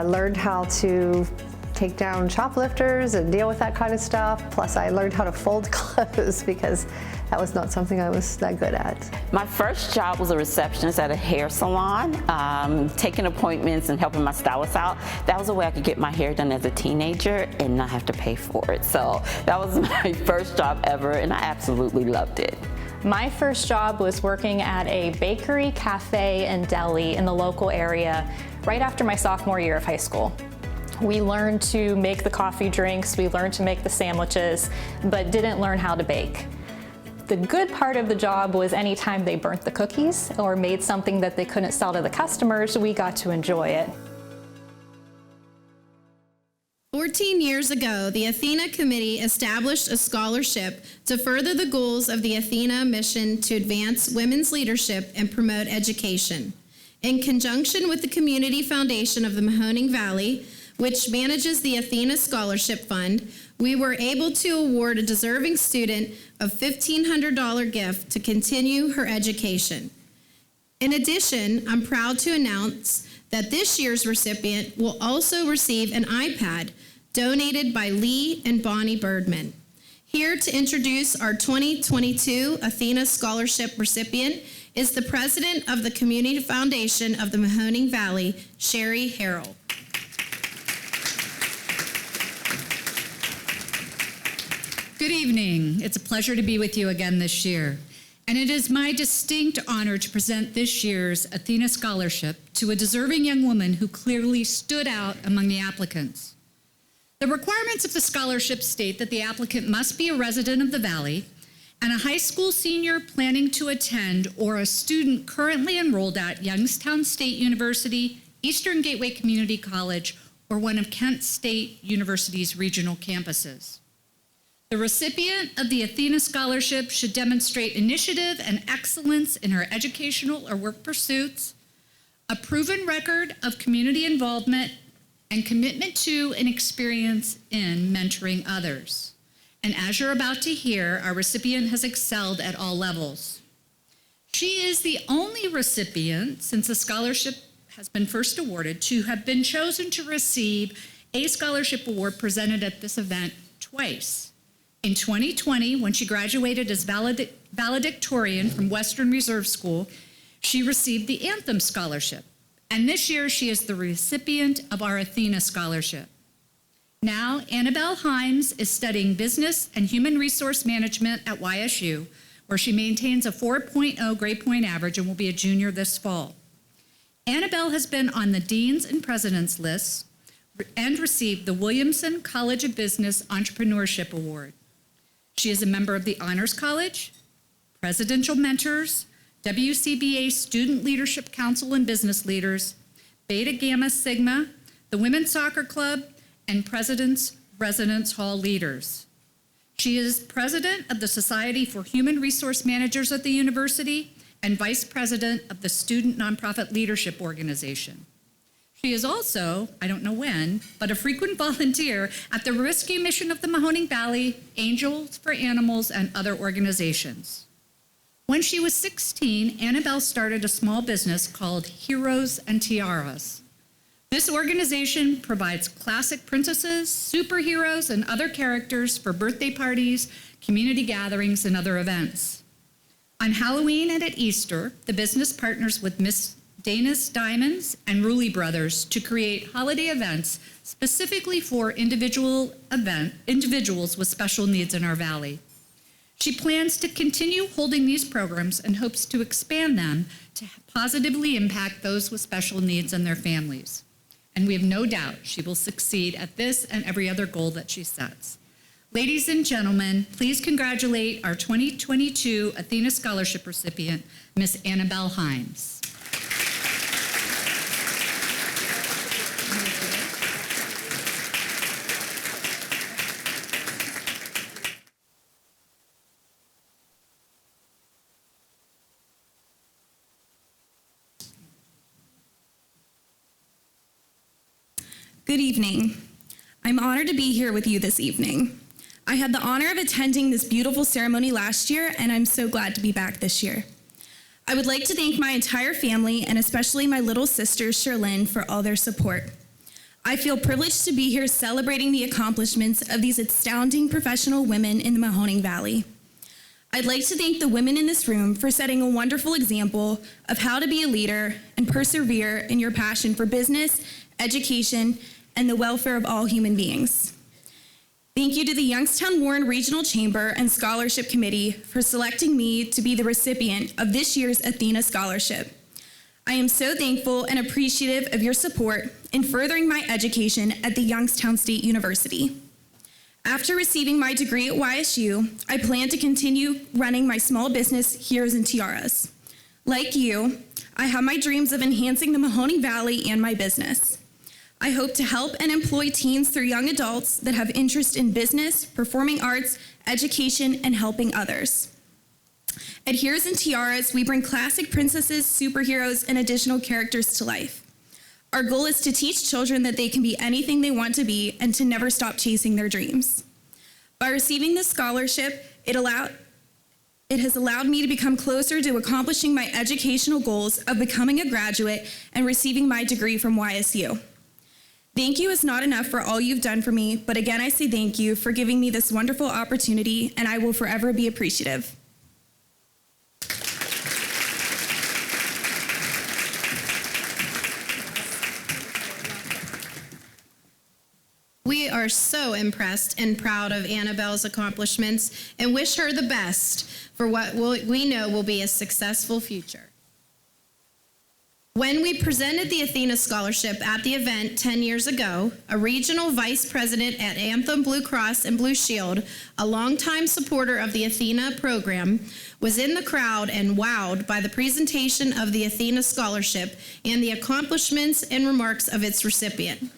learned how to take down shoplifters and deal with that kind of stuff. Plus I learned how to fold clothes because that was not something I was that good at. My first job was a receptionist at a hair salon, taking appointments and helping my stylist out. That was a way I could get my hair done as a teenager and not have to pay for it. So that was my first job ever, and I absolutely loved it. My first job was working at a bakery, cafe, and deli in the local area right after my sophomore year of high school. We learned to make the coffee drinks, we learned to make the sandwiches, but didn't learn how to bake. The good part of the job was anytime they burnt the cookies or made something that they couldn't sell to the customers, we got to enjoy it. 14 years ago, the Athena Committee established a scholarship to further the goals of the Athena mission to advance women's leadership and promote education. In conjunction with the Community Foundation of the Mahoning Valley, which manages the Athena Scholarship Fund, we were able to award a deserving student a $1,500 gift to continue her education. In addition, I'm proud to announce that this year's recipient will also receive an iPad donated by Lee and Bonnie Boardman. Here to introduce our 2022 Athena Scholarship recipient is the president of the Community Foundation of the Mahoning Valley, Sherry Harrell. Good evening. It's a pleasure to be with you again this year. And it is my distinct honor to present this year's Athena Scholarship to a deserving young woman who clearly stood out among the applicants. The requirements of the scholarship state that the applicant must be a resident of the Valley and a high school senior planning to attend or a student currently enrolled at Youngstown State University, Eastern Gateway Community College, or one of Kent State University's regional campuses. The recipient of the Athena Scholarship should demonstrate initiative and excellence in her educational or work pursuits, a proven record of community involvement, and commitment to and experience in mentoring others. And as you're about to hear, our recipient has excelled at all levels. She is the only recipient, since the scholarship has been first awarded, to have been chosen to receive a scholarship award presented at this event twice. In 2020, when she graduated as valedictorian from Western Reserve School, she received the Anthem Scholarship. And this year, she is the recipient of our Athena Scholarship. Now, Annabelle Himes is studying Business and Human Resource Management at YSU, where she maintains a 4.0 grade point average and will be a junior this fall. Annabelle has been on the Deans and Presidents lists and received the Williamson College of Business Entrepreneurship Award. She is a member of the Honors College, Presidential Mentors, WCBA Student Leadership Council and Business Leaders, Beta Gamma Sigma, the Women's Soccer Club, and President's Residence Hall Leaders. She is president of the Society for Human Resource Managers at the university and vice president of the Student Nonprofit Leadership Organization. She is also, I don't know when, but a frequent volunteer at the rescue mission of the Mahoning Valley, Angels for Animals, and other organizations. When she was 16, Annabelle started a small business called Heroes and Tiaras. This organization provides classic princesses, superheroes, and other characters for birthday parties, community gatherings, and other events. On Halloween and at Easter, the business partners with Miss Dana's Diamonds and Rulli Brothers to create holiday events specifically for individuals with special needs in our valley. She plans to continue holding these programs and hopes to expand them to positively impact those with special needs and their families. And we have no doubt she will succeed at this and every other goal that she sets. Ladies and gentlemen, please congratulate our 2022 Athena Scholarship recipient, Miss Annabelle Himes. Good evening. I'm honored to be here with you this evening. I had the honor of attending this beautiful ceremony last year, and I'm so glad to be back this year. I would like to thank my entire family, and especially my little sister, Sherlyn, for all their support. I feel privileged to be here celebrating the accomplishments of these astounding professional women in the Mahoning Valley. I'd like to thank the women in this room for setting a wonderful example of how to be a leader and persevere in your passion for business, education, and the welfare of all human beings. Thank you to the Youngstown-Warren Regional Chamber and Scholarship Committee for selecting me to be the recipient of this year's ATHENA Scholarship. I am so thankful and appreciative of your support in furthering my education at the Youngstown State University. After receiving my degree at YSU, I plan to continue running my small business, Heroes and Tiaras. Like you, I have my dreams of enhancing the Mahoning Valley and my business. I hope to help and employ teens through young adults that have interest in business, performing arts, education, and helping others. At Heroes and Tiaras, we bring classic princesses, superheroes, and additional characters to life. Our goal is to teach children that they can be anything they want to be and to never stop chasing their dreams. By receiving this scholarship, it has allowed me to become closer to accomplishing my educational goals of becoming a graduate and receiving my degree from YSU. Thank you is not enough for all you've done for me, but again, I say thank you for giving me this wonderful opportunity, and I will forever be appreciative. We are so impressed and proud of Annabelle's accomplishments and wish her the best for what we know will be a successful future. When we presented the ATHENA Scholarship at the event 10 years ago, a regional vice president at Anthem Blue Cross and Blue Shield, a longtime supporter of the ATHENA program, was in the crowd and wowed by the presentation of the ATHENA Scholarship and the accomplishments and remarks of its recipient.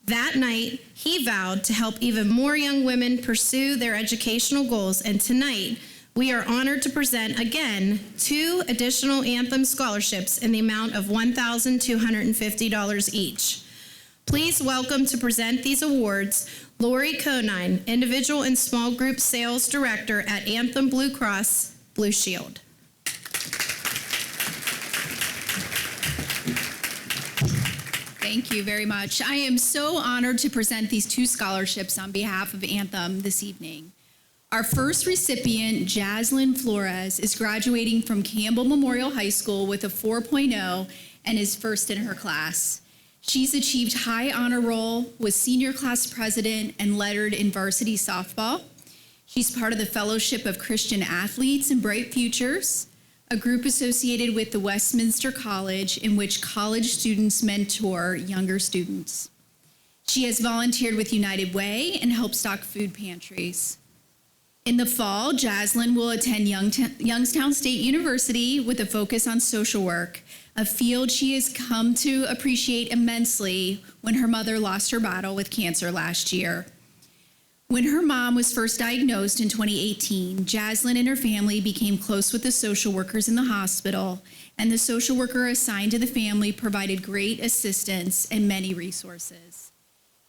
That night, he vowed to help even more young women pursue their educational goals, and tonight, we are honored to present again 2 additional Anthem scholarships in the amount of $1,250 each. Please welcome to present these awards, Lori Conine, Individual and Small Group Sales Director at Anthem Blue Cross Blue Shield. Thank you very much. I am so honored to present these 2 scholarships on behalf of Anthem this evening. Our first recipient, Jaslyn Flores, is graduating from Campbell Memorial High School with a 4.0 and is first in her class. She's achieved high honor roll, was senior class president, and lettered in varsity softball. She's part of the Fellowship of Christian Athletes and Bright Futures, a group associated with the Westminster College in which college students mentor younger students. She has volunteered with United Way and helped stock food pantries. In the fall, Jaslyn will attend Youngstown State University with a focus on social work, a field she has come to appreciate immensely when her mother lost her battle with cancer last year. When her mom was first diagnosed in 2018, Jaslyn and her family became close with the social workers in the hospital, and the social worker assigned to the family provided great assistance and many resources.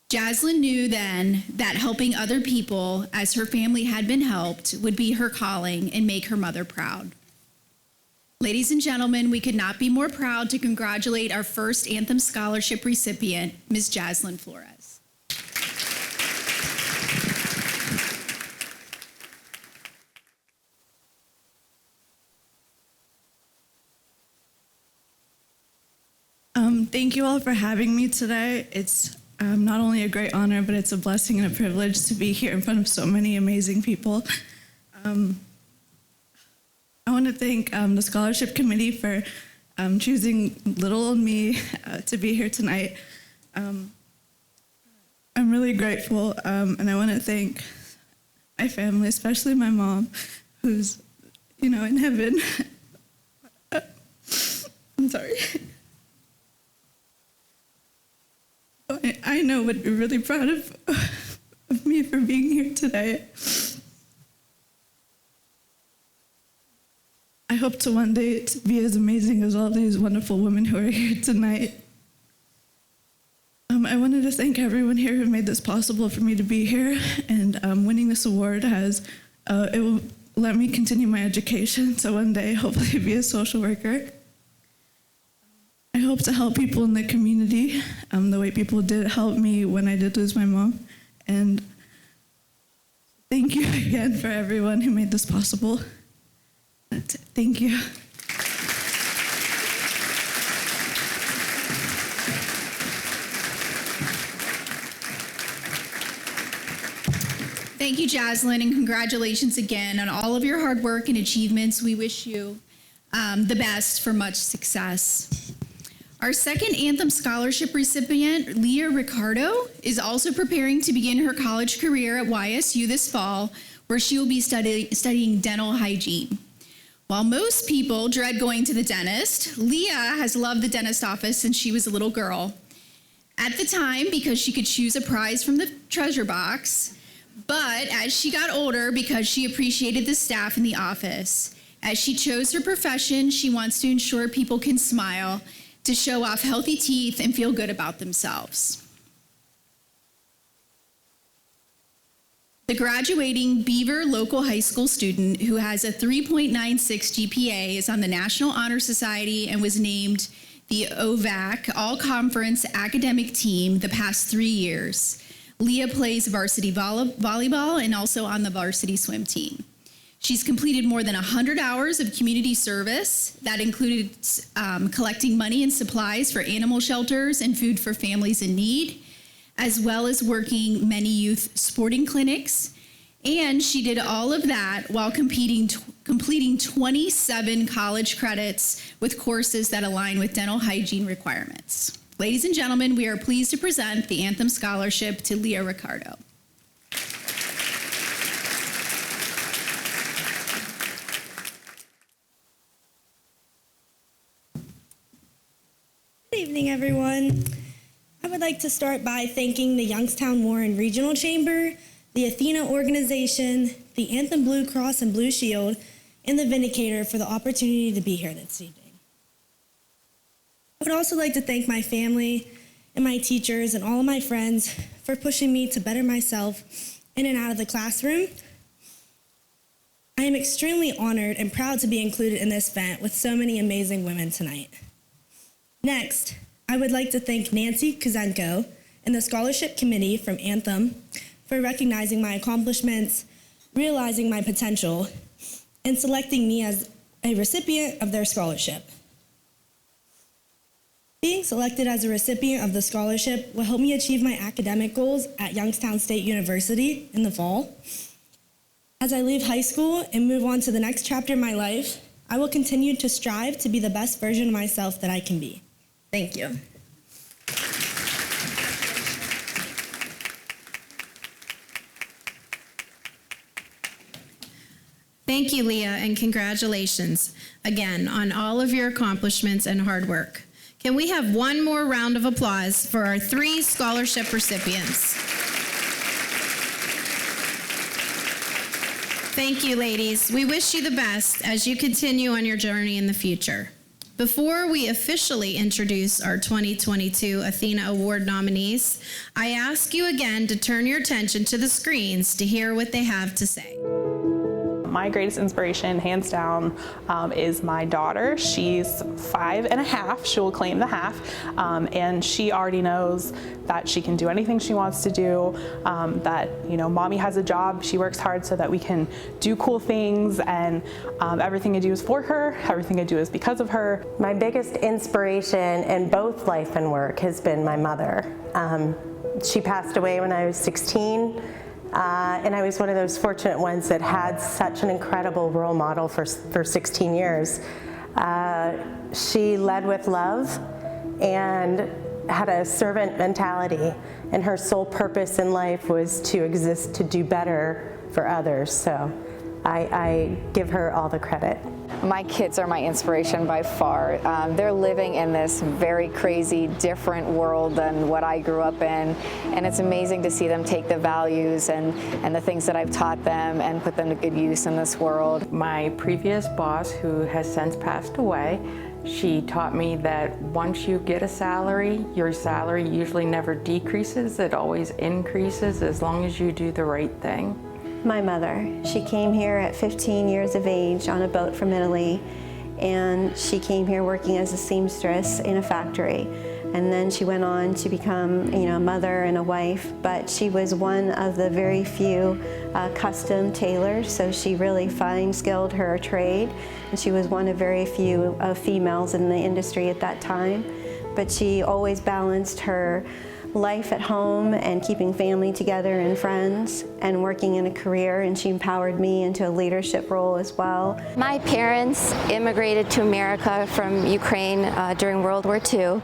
Jaslyn knew then that helping other people, as her family had been helped, would be her calling and make her mother proud. Ladies and gentlemen, we could not be more proud to congratulate our first Anthem Scholarship recipient, Ms. Jaslyn Flores. Thank you all for having me today. It's not only a great honor, but it's a blessing and a privilege to be here in front of so many amazing people. I want to thank the Scholarship Committee for choosing little old me to be here tonight. I'm really grateful, and I want to thank my family, especially my mom, who's, in heaven. I'm sorry. I know would be really proud of me for being here today. I hope to one day to be as amazing as all these wonderful women who are here tonight. I wanted to thank everyone here who made this possible for me to be here, and winning this award it will let me continue my education, so one day hopefully be a social worker. I hope to help people in the community the way people did help me when I did lose my mom. And thank you again for everyone who made this possible. Thank you. Thank you, Jaslyn, and congratulations again on all of your hard work and achievements. We wish you the best for much success. Our second Anthem Scholarship recipient, Leah Ricardo, is also preparing to begin her college career at YSU this fall, where she will be studying dental hygiene. While most people dread going to the dentist, Leah has loved the dentist office since she was a little girl. At the time, because she could choose a prize from the treasure box, but as she got older, because she appreciated the staff in the office. As she chose her profession, she wants to ensure people can smile, to show off healthy teeth and feel good about themselves. The graduating Beaver Local High School student who has a 3.96 GPA is on the National Honor Society and was named the OVAC All-Conference Academic Team the past 3 years. Leah plays varsity volleyball and also on the varsity swim team. She's completed more than 100 hours of community service that included collecting money and supplies for animal shelters and food for families in need, as well as working many youth sporting clinics. And she did all of that while completing 27 college credits with courses that align with dental hygiene requirements. Ladies and gentlemen, we are pleased to present the Anthem Scholarship to Leah Ricardo. Good evening, everyone. I would like to start by thanking the Youngstown-Warren Regional Chamber, the ATHENA organization, the Anthem Blue Cross and Blue Shield, and the Vindicator for the opportunity to be here this evening. I would also like to thank my family and my teachers and all of my friends for pushing me to better myself in and out of the classroom. I am extremely honored and proud to be included in this event with so many amazing women tonight. Next, I would like to thank Nancy Kuzenko and the Scholarship Committee from Anthem for recognizing my accomplishments, realizing my potential, and selecting me as a recipient of their scholarship. Being selected as a recipient of the scholarship will help me achieve my academic goals at Youngstown State University in the fall. As I leave high school and move on to the next chapter of my life, I will continue to strive to be the best version of myself that I can be. Thank you. Thank you, Leah, and congratulations again on all of your accomplishments and hard work. Can we have one more round of applause for our 3 scholarship recipients? Thank you, ladies. We wish you the best as you continue on your journey in the future. Before we officially introduce our 2022 ATHENA Award nominees, I ask you again to turn your attention to the screens to hear what they have to say. My greatest inspiration, hands down, is my daughter. She's 5.5. She will claim the half, and she already knows that she can do anything she wants to do, that, you know, mommy has a job, she works hard so that we can do cool things, and everything I do is for her, everything I do is because of her. My biggest inspiration in both life and work has been my mother. She passed away when I was 16. And I was one of those fortunate ones that had such an incredible role model for 16 years. She led with love and had a servant mentality, and her sole purpose in life was to exist to do better for others. So I give her all the credit. My kids are my inspiration by far. They're living in this very crazy, different world than what I grew up in, and it's amazing to see them take the values and the things that I've taught them and put them to good use in this world. My previous boss, who has since passed away, she taught me that once you get a salary, your salary usually never decreases, it always increases as long as you do the right thing. My mother. She came here at 15 years of age on a boat from Italy, and she came here working as a seamstress in a factory. And then she went on to become, a mother and a wife, but she was one of the very few custom tailors, so she really fine-skilled her trade, and she was one of very few females in the industry at that time. But she always balanced her life at home and keeping family together and friends and working in a career, and she empowered me into a leadership role as well. My parents immigrated to America from Ukraine during World War II.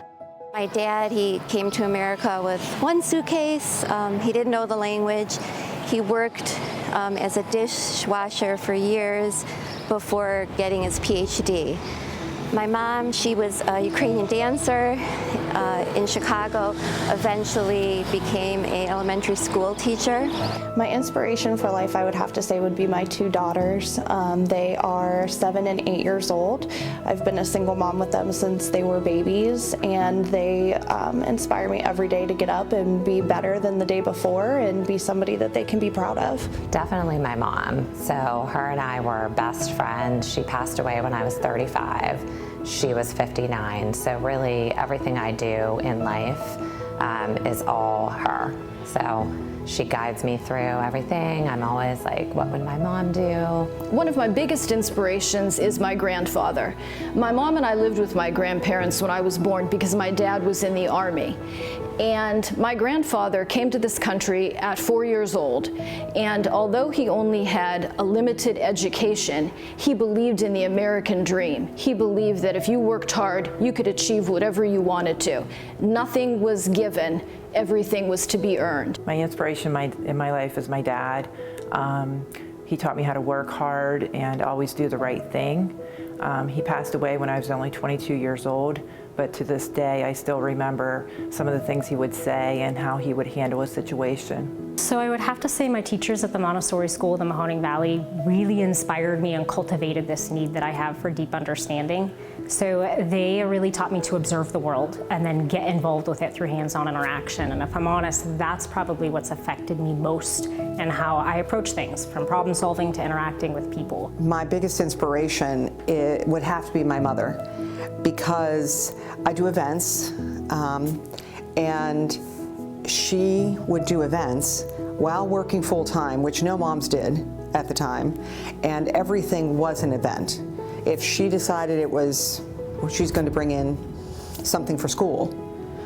My dad, he came to America with one suitcase. He didn't know the language. He worked as a dishwasher for years before getting his PhD. My mom, she was a Ukrainian dancer in Chicago, eventually became an elementary school teacher. My inspiration for life, I would have to say, would be my two daughters. They are 7 and 8 years old. I've been a single mom with them since they were babies, and they inspire me every day to get up and be better than the day before and be somebody that they can be proud of. Definitely my mom. So her and I were best friends. She passed away when I was 35. She was 59, so really everything I do in life is all her. So she guides me through everything. I'm always like, what would my mom do? One of my biggest inspirations is my grandfather. My mom and I lived with my grandparents when I was born because my dad was in the Army. And my grandfather came to this country at 4 years old, and although he only had a limited education, he believed in the American dream. He believed that if you worked hard, you could achieve whatever you wanted to. Nothing was given, everything was to be earned. My inspiration in my life is my dad. He taught me how to work hard and always do the right thing. He passed away when I was only 22 years old, but to this day I still remember some of the things he would say and how he would handle a situation. So I would have to say my teachers at the Montessori School in the Mahoning Valley really inspired me and cultivated this need that I have for deep understanding. So they really taught me to observe the world and then get involved with it through hands-on interaction. And if I'm honest, that's probably what's affected me most in how I approach things, from problem solving to interacting with people. My biggest inspiration would have to be my mother, because I do events, and she would do events while working full-time, which no moms did at the time, and everything was an event. If she decided she's going to bring in something for school,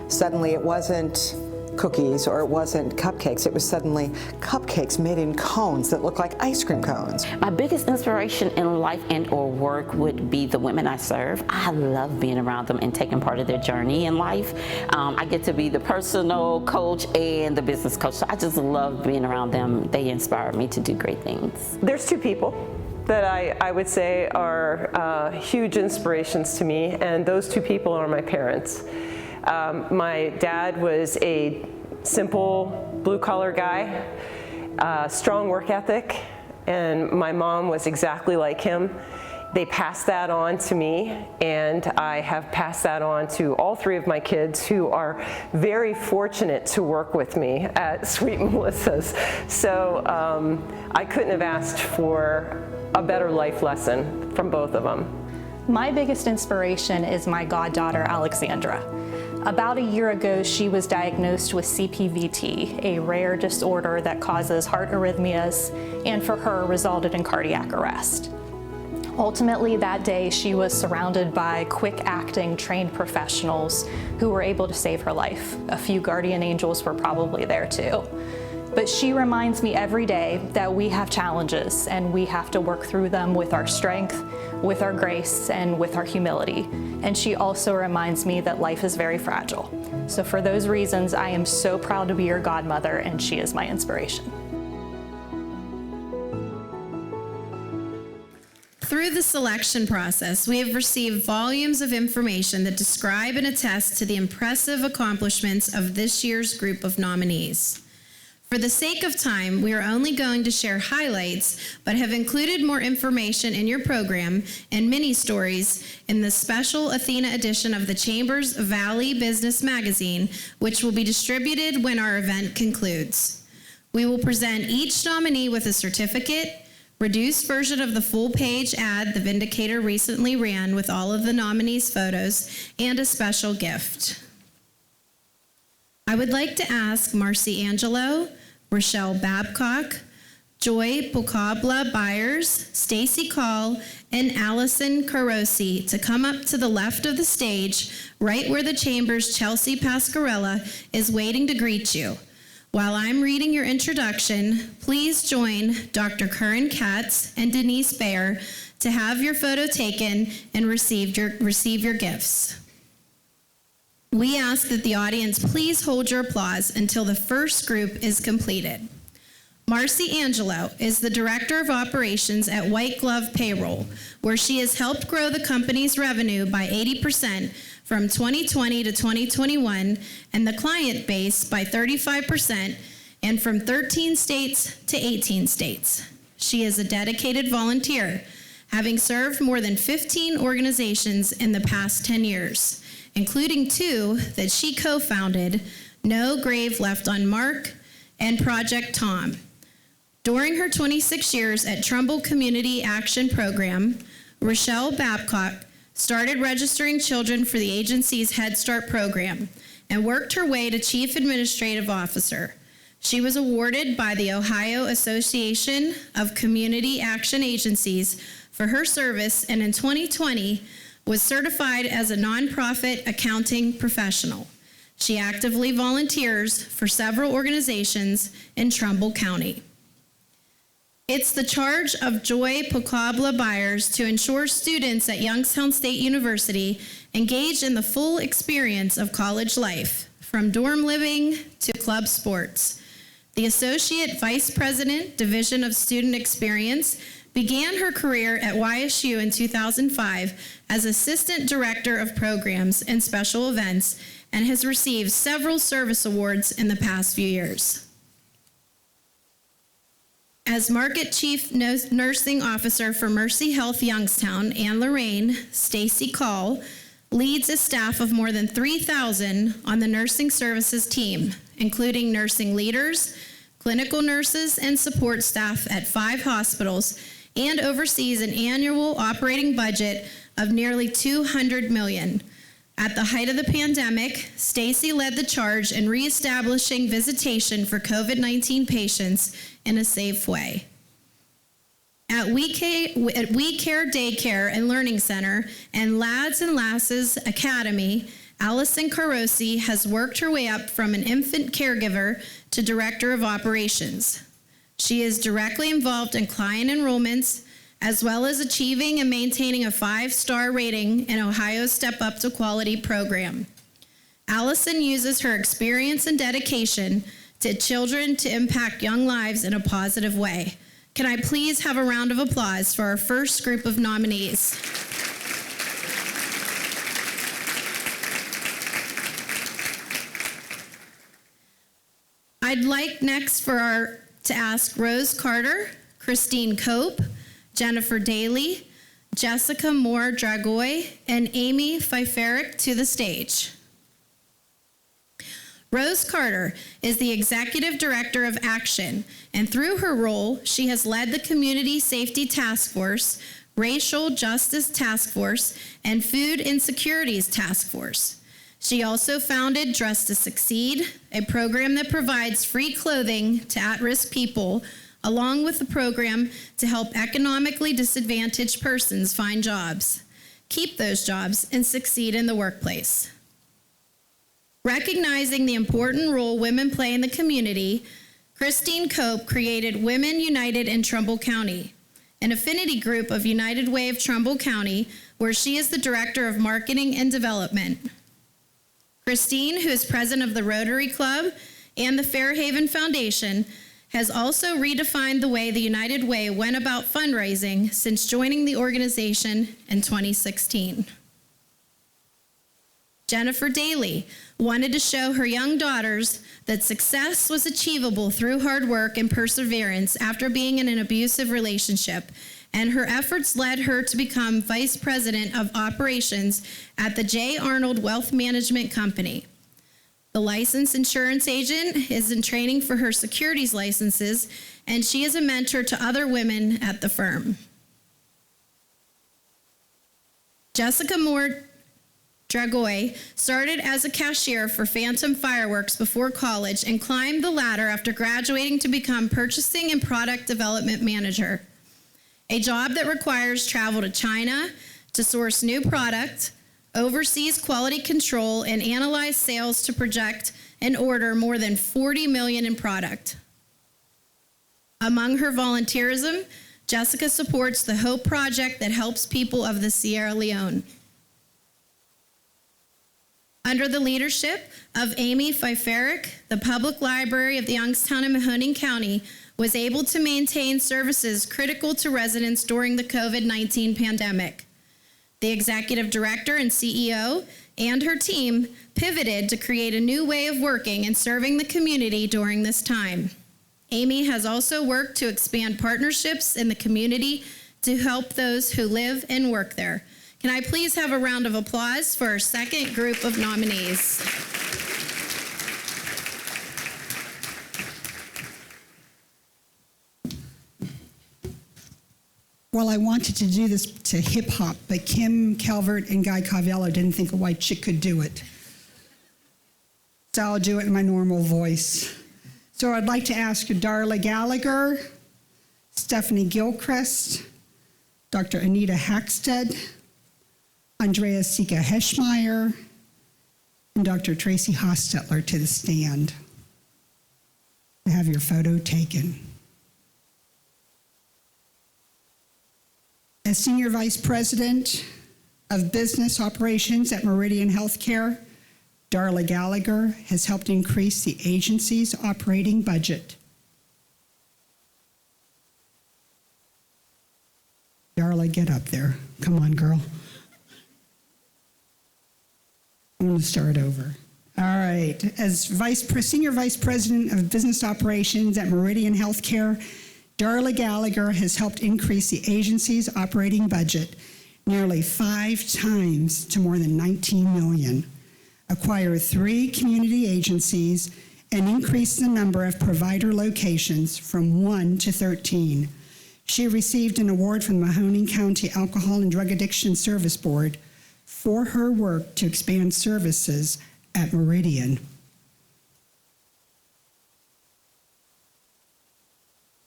suddenly it wasn't cookies or it wasn't cupcakes, it was suddenly cupcakes made in cones that look like ice cream cones. My biggest inspiration in life and or work would be the women I serve. I love being around them and taking part of their journey in life. I get to be the personal coach and the business coach, so I just love being around them. They inspire me to do great things. There's two people that I would say are huge inspirations to me, and those two people are my parents. My dad was a simple blue-collar guy, strong work ethic, and my mom was exactly like him. They passed that on to me, and I have passed that on to all three of my kids, who are very fortunate to work with me at Sweet Melissa's. So I couldn't have asked for a better life lesson from both of them. My biggest inspiration is my goddaughter, Alexandra. About a year ago, she was diagnosed with CPVT, a rare disorder that causes heart arrhythmias, and for her resulted in cardiac arrest. Ultimately, that day, she was surrounded by quick-acting, trained professionals who were able to save her life. A few guardian angels were probably there too. But she reminds me every day that we have challenges and we have to work through them with our strength, with our grace, and with our humility. And she also reminds me that life is very fragile. So for those reasons, I am so proud to be your godmother, and she is my inspiration. Through the selection process, we have received volumes of information that describe and attest to the impressive accomplishments of this year's group of nominees. For the sake of time, we are only going to share highlights, but have included more information in your program and mini stories in the special ATHENA edition of the Chamber's Valley Business Magazine, which will be distributed when our event concludes. We will present each nominee with a certificate, reduced version of the full-page ad the Vindicator recently ran with all of the nominees' photos, and a special gift. I would like to ask Marcy Angelo, Rochelle Babcock, Joy Pocabla Byers, Stacy Call, and Allison Carosi to come up to the left of the stage, right where the Chamber's Chelsea Pascarella is waiting to greet you. While I'm reading your introduction, please join Dr. Curran Katz and Denise Bayer to have your photo taken and receive your gifts. We ask that the audience please hold your applause until the first group is completed. Marcy Angelo is the Director of Operations at White Glove Payroll, where she has helped grow the company's revenue by 80% from 2020 to 2021, and the client base by 35%, and from 13 states to 18 states. She is a dedicated volunteer, having served more than 15 organizations in the past 10 years, including 2 that she co-founded, No Grave Left Unmarked and Project Tom. During her 26 years at Trumbull Community Action Program, Rochelle Babcock started registering children for the agency's Head Start program and worked her way to Chief Administrative Officer. She was awarded by the Ohio Association of Community Action Agencies for her service, and in 2020 was certified as a nonprofit accounting professional. She actively volunteers for several organizations in Trumbull County. It's the charge of Joy Pocabla Byers to ensure students at Youngstown State University engage in the full experience of college life, from dorm living to club sports. The Associate Vice President, Division of Student Experience, began her career at YSU in 2005 as Assistant Director of Programs and Special Events, and has received several service awards in the past few years. As Market Chief Nursing Officer for Mercy Health Youngstown and Lorraine, Stacy Call leads a staff of more than 3,000 on the nursing services team, including nursing leaders, clinical nurses, and support staff at 5 hospitals, and oversees an annual operating budget of nearly $200 million. At the height of the pandemic, Stacy led the charge in reestablishing visitation for COVID-19 patients in a safe way. At We Care Daycare and Learning Center and Lads and Lasses Academy, Allison Carosi has worked her way up from an infant caregiver to Director of Operations. She is directly involved in client enrollments, as well as achieving and maintaining a 5-star rating in Ohio's Step Up to Quality program. Allison uses her experience and dedication to children to impact young lives in a positive way. Can I please have a round of applause for our first group of nominees? I'd like next to ask Rose Carter, Christine Cope, Jennifer Daly, Jessica Moore Dragoy, and Amy Pfeifferich to the stage. Rose Carter is the Executive Director of Action, and through her role, she has led the Community Safety Task Force, Racial Justice Task Force, and Food Insecurities Task Force. She also founded Dress to Succeed, a program that provides free clothing to at-risk people, along with the program to help economically disadvantaged persons find jobs, keep those jobs, and succeed in the workplace. Recognizing the important role women play in the community, Christine Cope created Women United in Trumbull County, an affinity group of United Way of Trumbull County, where she is the Director of Marketing and Development. Christine, who is president of the Rotary Club and the Fairhaven Foundation, has also redefined the way the United Way went about fundraising since joining the organization in 2016. Jennifer Daly wanted to show her young daughters that success was achievable through hard work and perseverance after being in an abusive relationship, and her efforts led her to become Vice President of Operations at the J. Arnold Wealth Management Company. The licensed insurance agent is in training for her securities licenses, and she is a mentor to other women at the firm. Jessica Moore Dragoy started as a cashier for Phantom Fireworks before college and climbed the ladder after graduating to become purchasing and product development manager, a job that requires travel to China to source new product, oversees quality control, and analyze sales to project and order more than $40 million in product. Among her volunteerism, Jessica supports the Hope Project that helps people of the Sierra Leone. Under the leadership of Amy Pfeifferich, the Public Library of the Youngstown and Mahoning County was able to maintain services critical to residents during the COVID-19 pandemic. The executive director and CEO and her team pivoted to create a new way of working and serving the community during this time. Amy has also worked to expand partnerships in the community to help those who live and work there. Can I please have a round of applause for our second group of nominees? Well, I wanted to do this to hip hop, but Kim Calvert and Guy Cavello didn't think a white chick could do it. So I'll do it in my normal voice. So I'd like to ask Darla Gallagher, Stephanie Gilchrist, Dr. Anita Hackstead, Andrea Sika Heschmeyer, and Dr. Tracy Hostetler to the stand to have your photo taken. As Senior Vice President of Business Operations at Meridian Healthcare, Darla Gallagher has helped increase the agency's operating budget. Darla, get up there. Come on, girl. I'm going to start over. All right. As Senior Vice President of Business Operations at Meridian Healthcare, Darla Gallagher has helped increase the agency's operating budget nearly 5 times to more than $19 million, acquire 3 community agencies, and increase the number of provider locations from 1 to 13. She received an award from the Mahoning County Alcohol and Drug Addiction Service Board for her work to expand services at Meridian.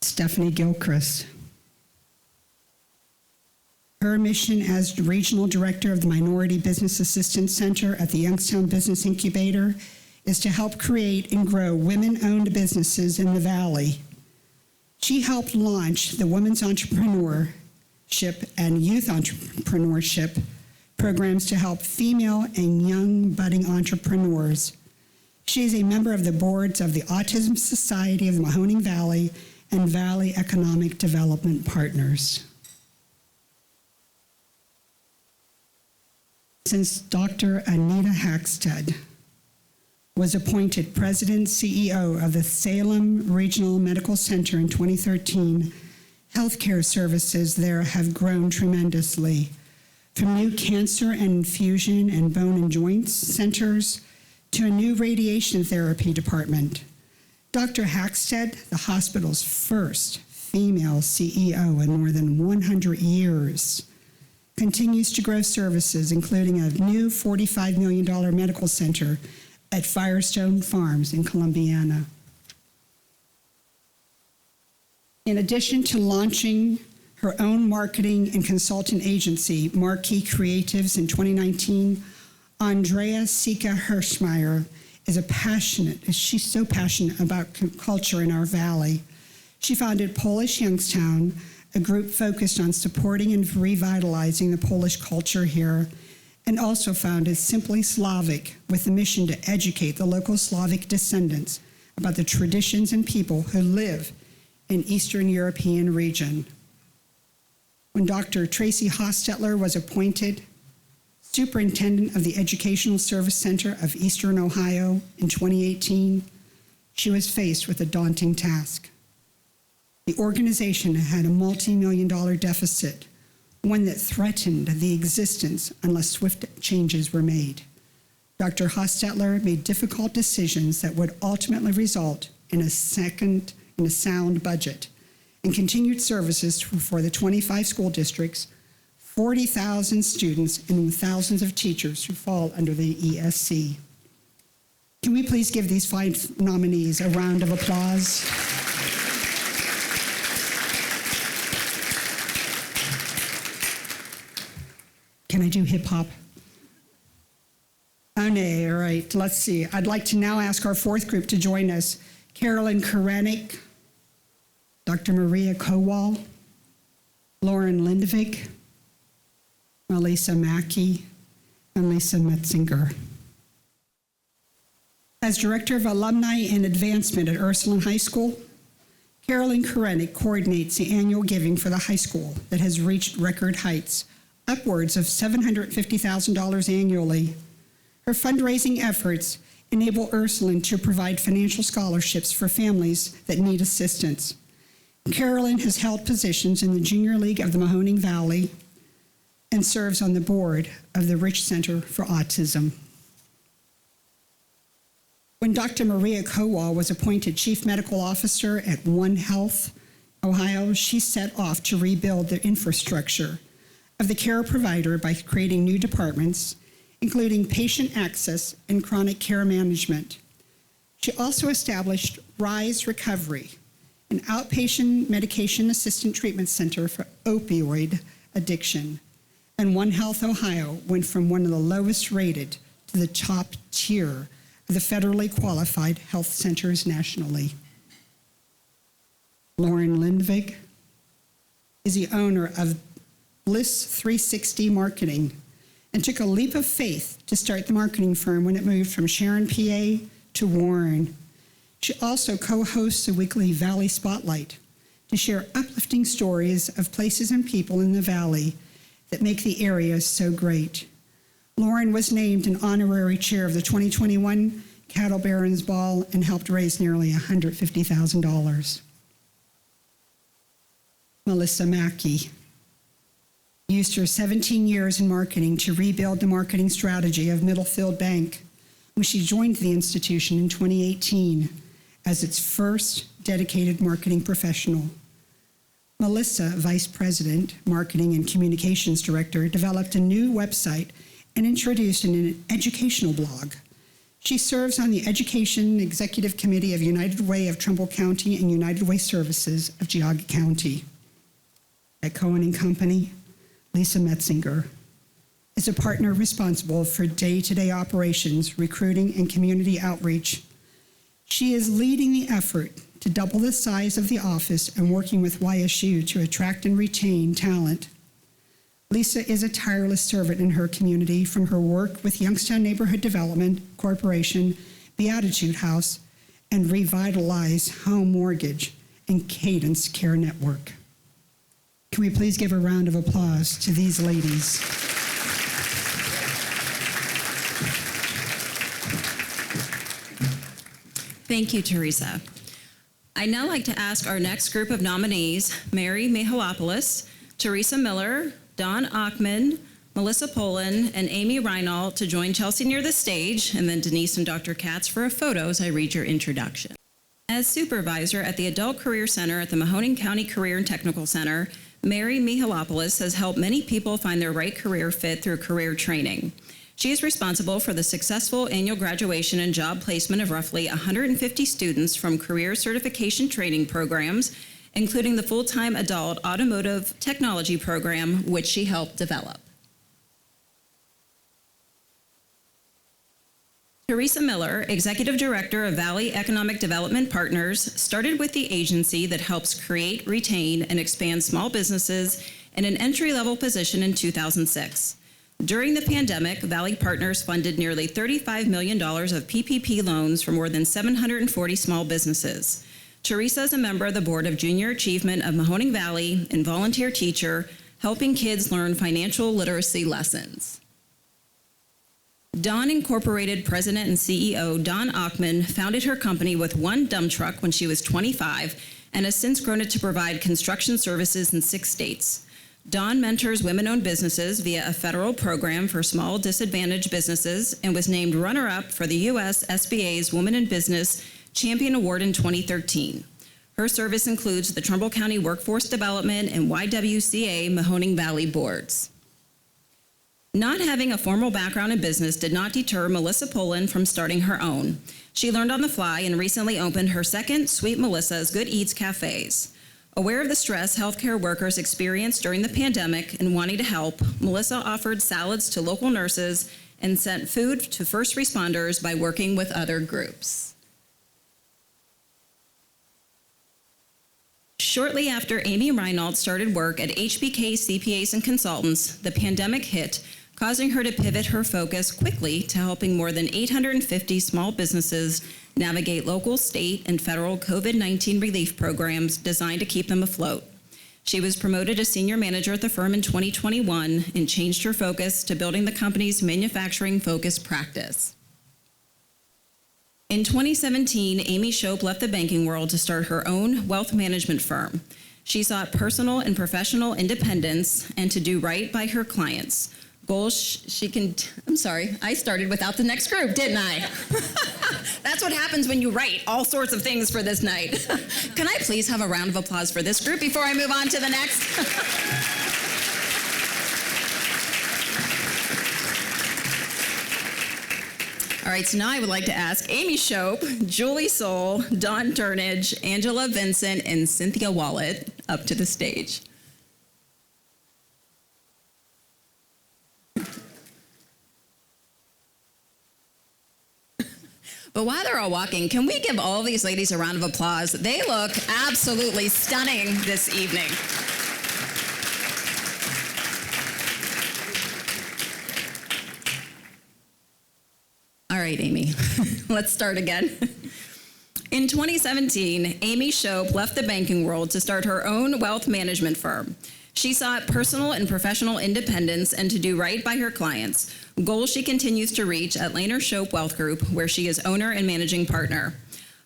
Stephanie Gilchrist. Her mission as Regional Director of the Minority Business Assistance Center at the Youngstown Business Incubator is to help create and grow women-owned businesses in the Valley. She helped launch the Women's Entrepreneurship and Youth Entrepreneurship programs to help female and young budding entrepreneurs. She is a member of the boards of the Autism Society of the Mahoning Valley and Valley Economic Development Partners. Since Dr. Anita Hackstead was appointed President CEO of the Salem Regional Medical Center in 2013, healthcare services there have grown tremendously, from new cancer and infusion and bone and joints centers to a new radiation therapy department. Dr. Hackstead, the hospital's first female CEO in more than 100 years, continues to grow services, including a new $45 million medical center at Firestone Farms in Columbiana. In addition to launching her own marketing and consultant agency, Marquee Creatives, in 2019, Andrea Sika Hirschmeyer she's so passionate about culture in our valley. She founded Polish Youngstown, a group focused on supporting and revitalizing the Polish culture here, and also founded Simply Slavic with the mission to educate the local Slavic descendants about the traditions and people who live in Eastern European region. When Dr. Tracy Hostetler was appointed Superintendent of the Educational Service Center of Eastern Ohio in 2018, she was faced with a daunting task. The organization had a multi-million-dollar deficit, one that threatened the existence unless swift changes were made. Dr. Hostetler made difficult decisions that would ultimately result in a sound budget and continued services for the 25 school districts, 40,000 students, and thousands of teachers who fall under the ESC. Can we please give these 5 nominees a round of applause? Can I do hip hop? Oh, nay, all right, let's see. I'd like to now ask our 4th group to join us. Carolyn Korenik, Dr. Maria Kowal, Lauren Lindvik, Melissa Mackey, and Lisa Metzinger. As Director of Alumni and Advancement at Ursuline High School, Carolyn Korenik coordinates the annual giving for the high school that has reached record heights, upwards of $750,000 annually. Her fundraising efforts enable Ursuline to provide financial scholarships for families that need assistance. Carolyn has held positions in the Junior League of the Mahoning Valley and serves on the board of the Rich Center for Autism. When Dr. Maria Kowal was appointed Chief Medical Officer at One Health, Ohio, she set off to rebuild the infrastructure of the care provider by creating new departments, including patient access and chronic care management. She also established Rise Recovery, an outpatient medication assistant treatment center for opioid addiction. And One Health Ohio went from one of the lowest rated to the top tier of the federally qualified health centers nationally. Lauren Lindvik is the owner of Bliss 360 Marketing and took a leap of faith to start the marketing firm when it moved from Sharon, PA to Warren. She also co-hosts the weekly Valley Spotlight to share uplifting stories of places and people in the Valley that make the area so great. Lauren was named an honorary chair of the 2021 Cattle Barons Ball and helped raise nearly $150,000. Melissa Mackey used her 17 years in marketing to rebuild the marketing strategy of Middlefield Bank when she joined the institution in 2018 as its first dedicated marketing professional. Melissa, Vice President, Marketing and Communications Director, developed a new website and introduced an educational blog. She serves on the Education Executive Committee of United Way of Trumbull County and United Way Services of Geauga County. At Cohen & Company, Lisa Metzinger is a partner responsible for day-to-day operations, recruiting, and community outreach. She is leading the effort to double the size of the office and working with YSU to attract and retain talent. Lisa is a tireless servant in her community, from her work with Youngstown Neighborhood Development Corporation, Beatitude House, and Revitalize Home Mortgage and Cadence Care Network. Can we please give a round of applause to these ladies? Thank you, Teresa. I'd now like to ask our next group of nominees, Mary Mihalopoulos, Teresa Miller, Don Achman, Melissa Poland, and Amy Reinald to join Chelsea near the stage, and then Denise and Dr. Katz for a photo as I read your introduction. As supervisor at the Adult Career Center at the Mahoning County Career and Technical Center, Mary Mihalopoulos has helped many people find their right career fit through career training. She is responsible for the successful annual graduation and job placement of roughly 150 students from career certification training programs, including the full-time adult automotive technology program, which she helped develop. Teresa Miller, Executive Director of Valley Economic Development Partners, started with the agency that helps create, retain, and expand small businesses in an entry-level position in 2006. During the pandemic, Valley Partners funded nearly $35 million of PPP loans for more than 740 small businesses. Teresa is a member of the Board of Junior Achievement of Mahoning Valley and volunteer teacher, helping kids learn financial literacy lessons. Dawn Incorporated President and CEO Don Achman founded her company with one dump truck when she was 25 and has since grown it to provide construction services in 6 states. Dawn mentors women-owned businesses via a federal program for small disadvantaged businesses and was named runner-up for the U.S. SBA's Women in Business Champion Award in 2013. Her service includes the Trumbull County Workforce Development and YWCA Mahoning Valley boards. Not having a formal background in business did not deter Melissa Poland from starting her own. She learned on the fly and recently opened her second Sweet Melissa's Good Eats Cafes. Aware of the stress healthcare workers experienced during the pandemic and wanting to help, Melissa offered salads to local nurses and sent food to first responders by working with other groups. Shortly after Amy Reinald started work at HBK CPAs and Consultants, the pandemic hit, causing her to pivot her focus quickly to helping more than 850 small businesses navigate local, state, and federal COVID-19 relief programs designed to keep them afloat. She was promoted to senior manager at the firm in 2021 and changed her focus to building the company's manufacturing-focused practice. In 2017, Amy Shope left the banking world to start her own wealth management firm. She sought personal and professional independence and to do right by her clients. Goals I'm sorry, I started without the next group, didn't I? That's what happens when you write all sorts of things for this night. Can I please have a round of applause for this group before I move on to the next? All right, so now I would like to ask Amy Shope, Julie Soul, Dawn Turnage, Angela Vincent, and Cynthia Wallet up to the stage. But while they're all walking, can we give all these ladies a round of applause? They look absolutely stunning this evening. All right, Amy, let's start again. In 2017, Amy Shope left the banking world to start her own wealth management firm. She sought personal and professional independence and to do right by her clients, goals she continues to reach at Laner Shope Wealth Group, where she is owner and managing partner.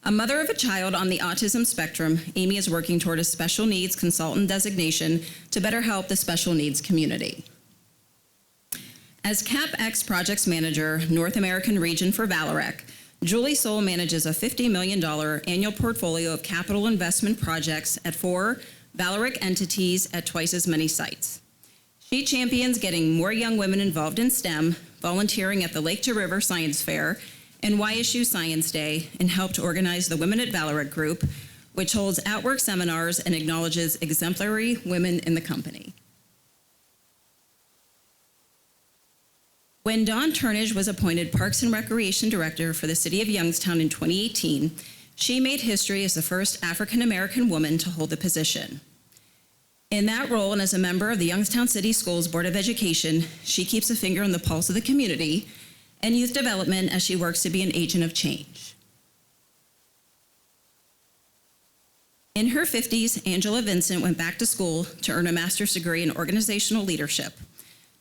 A mother of a child on the autism spectrum, Amy is working toward a special needs consultant designation to better help the special needs community. As CapEx Projects Manager, North American Region for Valorec, Julie Soul manages a $50 million annual portfolio of capital investment projects at 4 Valorec entities at twice as many sites. She champions getting more young women involved in STEM, volunteering at the Lake to River Science Fair and YSU Science Day, and helped organize the Women at Valorec group, which holds outwork seminars and acknowledges exemplary women in the company. When Dawn Turnage was appointed Parks and Recreation Director for the City of Youngstown in 2018, she made history as the first African-American woman to hold the position. In that role and as a member of the Youngstown City Schools Board of Education, she keeps a finger on the pulse of the community and youth development as she works to be an agent of change. In her 50s, Angela Vincent went back to school to earn a master's degree in organizational leadership,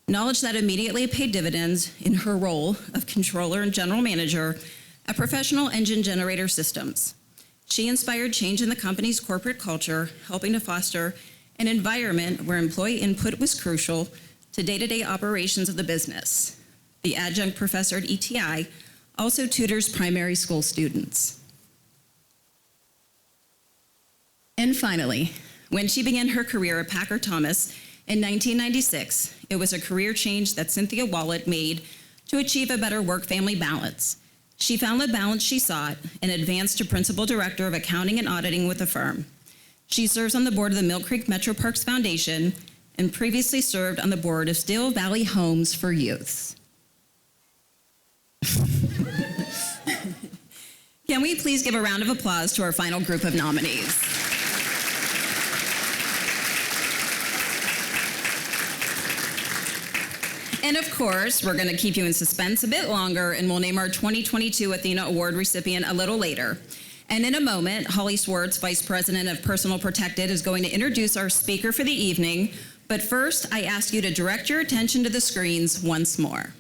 knowledge that immediately paid dividends in her role of controller and general manager at Professional Engine Generator Systems. She inspired change in the company's corporate culture, helping to foster an environment where employee input was crucial to day-to-day operations of the business. The adjunct professor at ETI also tutors primary school students. And finally, when she began her career at Packer Thomas in 1996, it was a career change that Cynthia Wallet made to achieve a better work-family balance. She found the balance she sought and advanced to Principal Director of Accounting and Auditing with the firm. She serves on the board of the Mill Creek Metro Parks Foundation and previously served on the board of Still Valley Homes for Youth. Can we please give a round of applause to our final group of nominees? And of course, we're going to keep you in suspense a bit longer, and we'll name our 2022 Athena Award recipient a little later. And in a moment, Holly Swartz, Vice President of Personal Protected, is going to introduce our speaker for the evening. But first, I ask you to direct your attention to the screens once more.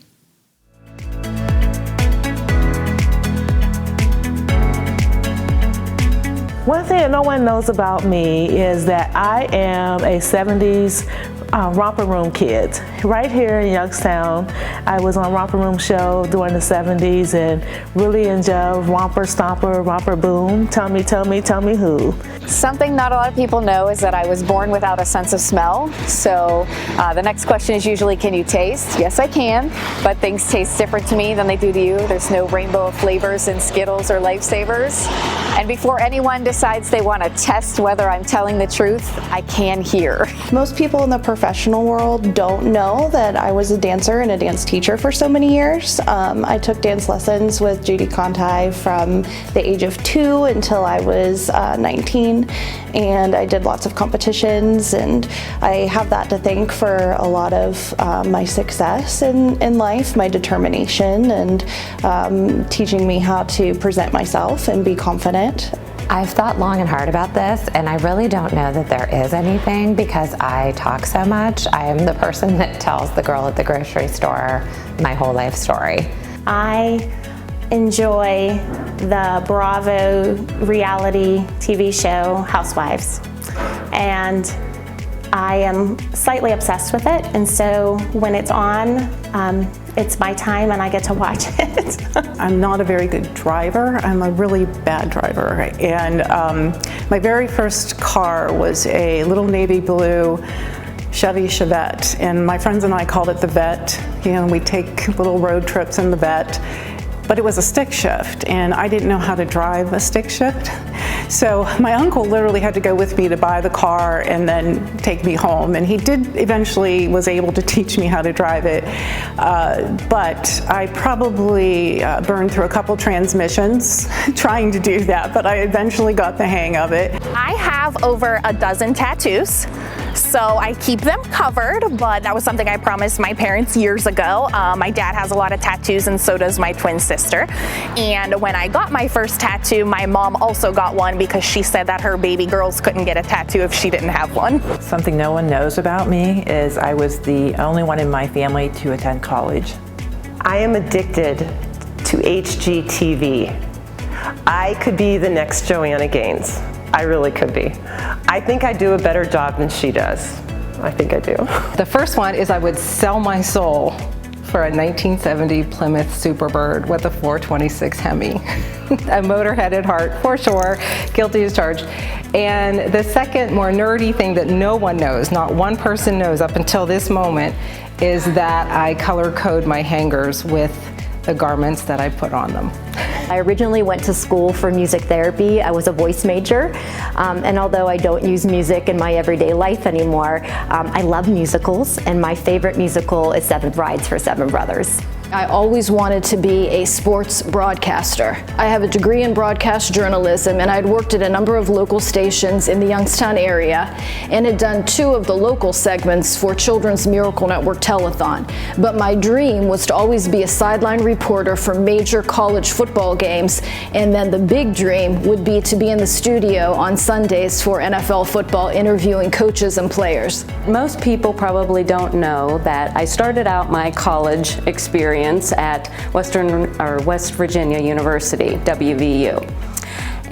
One thing that no one knows about me is that I am a 70s Romper Room kids. Right here in Youngstown, I was on Romper Room show during the 70s and really enjoyed Romper Stomper, Romper Boom. Tell me who. Something not a lot of people know is that I was born without a sense of smell. So the next question is usually, can you taste? Yes, I can, but things taste different to me than they do to you. There's no rainbow of flavors in Skittles or Lifesavers. And before anyone decides they want to test whether I'm telling the truth, I can hear. Most people in the professional world don't know that I was a dancer and a dance teacher for so many years. I took dance lessons with Judy Conti from the age of 2 until I was 19, and I did lots of competitions, and I have that to thank for a lot of my success in life, my determination, and teaching me how to present myself and be confident. I've thought long and hard about this, and I really don't know that there is anything because I talk so much. I am the person that tells the girl at the grocery store my whole life story. I enjoy the Bravo reality TV show Housewives, and I am slightly obsessed with it, and so when it's on, it's my time and I get to watch it. I'm not a very good driver. I'm a really bad driver. And my very first car was a little navy blue Chevy Chevette. And my friends and I called it the Vet. You know, we'd take little road trips in the Vet. But it was a stick shift, and I didn't know how to drive a stick shift. So my uncle literally had to go with me to buy the car and then take me home. And he did eventually was able to teach me how to drive it. But I probably burned through a couple transmissions trying to do that, but I eventually got the hang of it. I have over a dozen tattoos. So I keep them covered, but that was something I promised my parents years ago. My dad has a lot of tattoos, and so does my twin sister. And when I got my first tattoo, my mom also got one because she said that her baby girls couldn't get a tattoo if she didn't have one. Something no one knows about me is I was the only one in my family to attend college. I am addicted to HGTV. I could be the next Joanna Gaines. I really could be. I think I do a better job than she does. I think I do. The first one is I would sell my soul for a 1970 Plymouth Superbird with a 426 Hemi. A motor-head at heart, for sure, guilty as charged. And the second, more nerdy thing that no one knows, not one person knows up until this moment, is that I color code my hangers with the garments that I put on them. I originally went to school for music therapy. I was a voice major, and although I don't use music in my everyday life anymore, I love musicals, and my favorite musical is Seven Brides for Seven Brothers. I always wanted to be a sports broadcaster. I have a degree in broadcast journalism, and I'd worked at a number of local stations in the Youngstown area and had done 2 of the local segments for Children's Miracle Network Telethon. But my dream was to always be a sideline reporter for major college football games, and then the big dream would be to be in the studio on Sundays for NFL football interviewing coaches and players. Most people probably don't know that I started out my college experience at West Virginia University, WVU.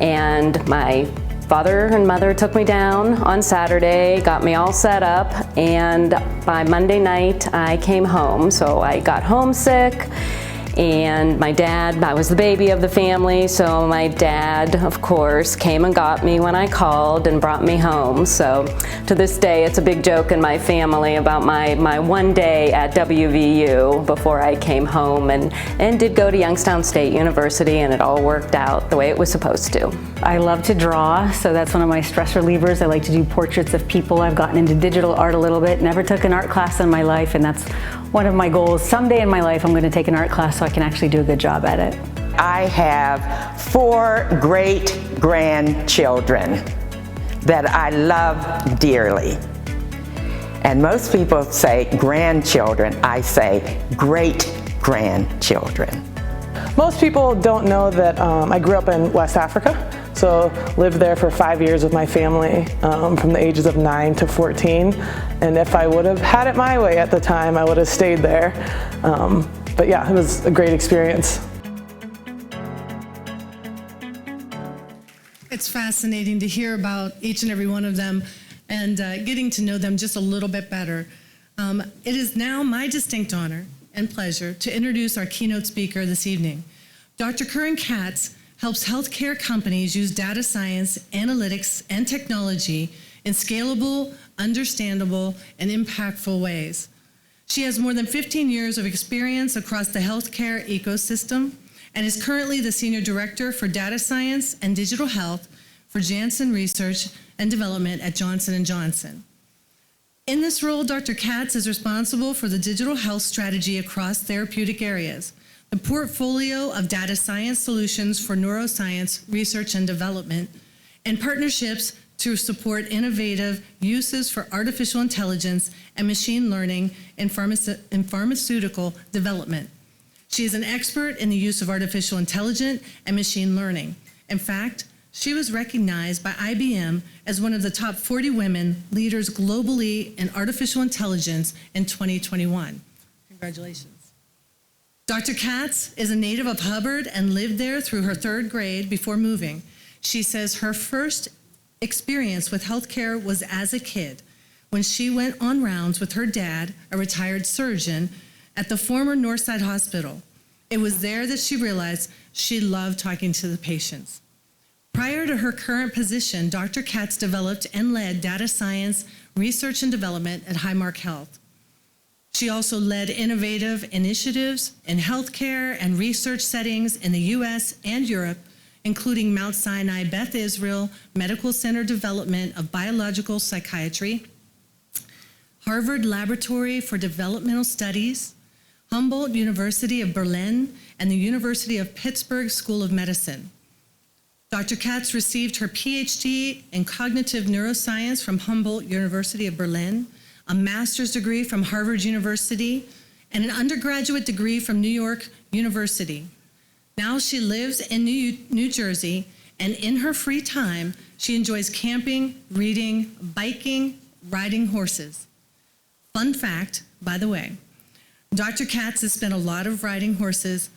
And my father and mother took me down on Saturday, got me all set up, and by Monday night I came home. So I got homesick, and my dad, I was the baby of the family, so my dad, of course, came and got me when I called and brought me home. So to this day, it's a big joke in my family about my one day at WVU before I came home and did go to Youngstown State University, and it all worked out the way it was supposed to. I love to draw, so that's one of my stress relievers. I like to do portraits of people. I've gotten into digital art a little bit, never took an art class in my life, and that's one of my goals. Someday in my life, I'm going to take an art class so I can actually do a good job at it. I have 4 great grandchildren that I love dearly. And most people say grandchildren. I say great grandchildren. Most people don't know that I grew up in West Africa. So lived there for 5 years with my family from the ages of 9 to 14. And if I would have had it my way at the time, I would have stayed there. But yeah, it was a great experience. It's fascinating to hear about each and every one of them and getting to know them just a little bit better. It is now my distinct honor and pleasure to introduce our keynote speaker this evening. Dr. Curran Katz helps healthcare companies use data science, analytics, and technology in scalable, understandable, and impactful ways. She has more than 15 years of experience across the healthcare ecosystem and is currently the Senior Director for Data Science and Digital Health for Janssen Research and Development at Johnson & Johnson. In this role, Dr. Katz is responsible for the digital health strategy across therapeutic areas, the portfolio of data science solutions for neuroscience research and development, and partnerships to support innovative uses for artificial intelligence and machine learning in pharmaceutical development. She is an expert in the use of artificial intelligence and machine learning. In fact, she was recognized by IBM as one of the top 40 women leaders globally in artificial intelligence in 2021. Congratulations. Dr. Katz is a native of Hubbard and lived there through her 3rd grade before moving. She says her first experience with healthcare was as a kid when she went on rounds with her dad, a retired surgeon, at the former Northside Hospital. It was there that she realized she loved talking to the patients. Prior to her current position, Dr. Katz developed and led data science, research and development at Highmark Health. She also led innovative initiatives in healthcare and research settings in the US and Europe, including Mount Sinai Beth Israel Medical Center Development of Biological Psychiatry, Harvard Laboratory for Developmental Studies, Humboldt University of Berlin, and the University of Pittsburgh School of Medicine. Dr. Katz received her PhD in cognitive neuroscience from Humboldt University of Berlin, a master's degree from Harvard University, and an undergraduate degree from New York University. Now she lives in New Jersey, and in her free time, she enjoys camping, reading, biking, riding horses. Fun fact, by the way, Dr. Katz has spent a lot of riding horses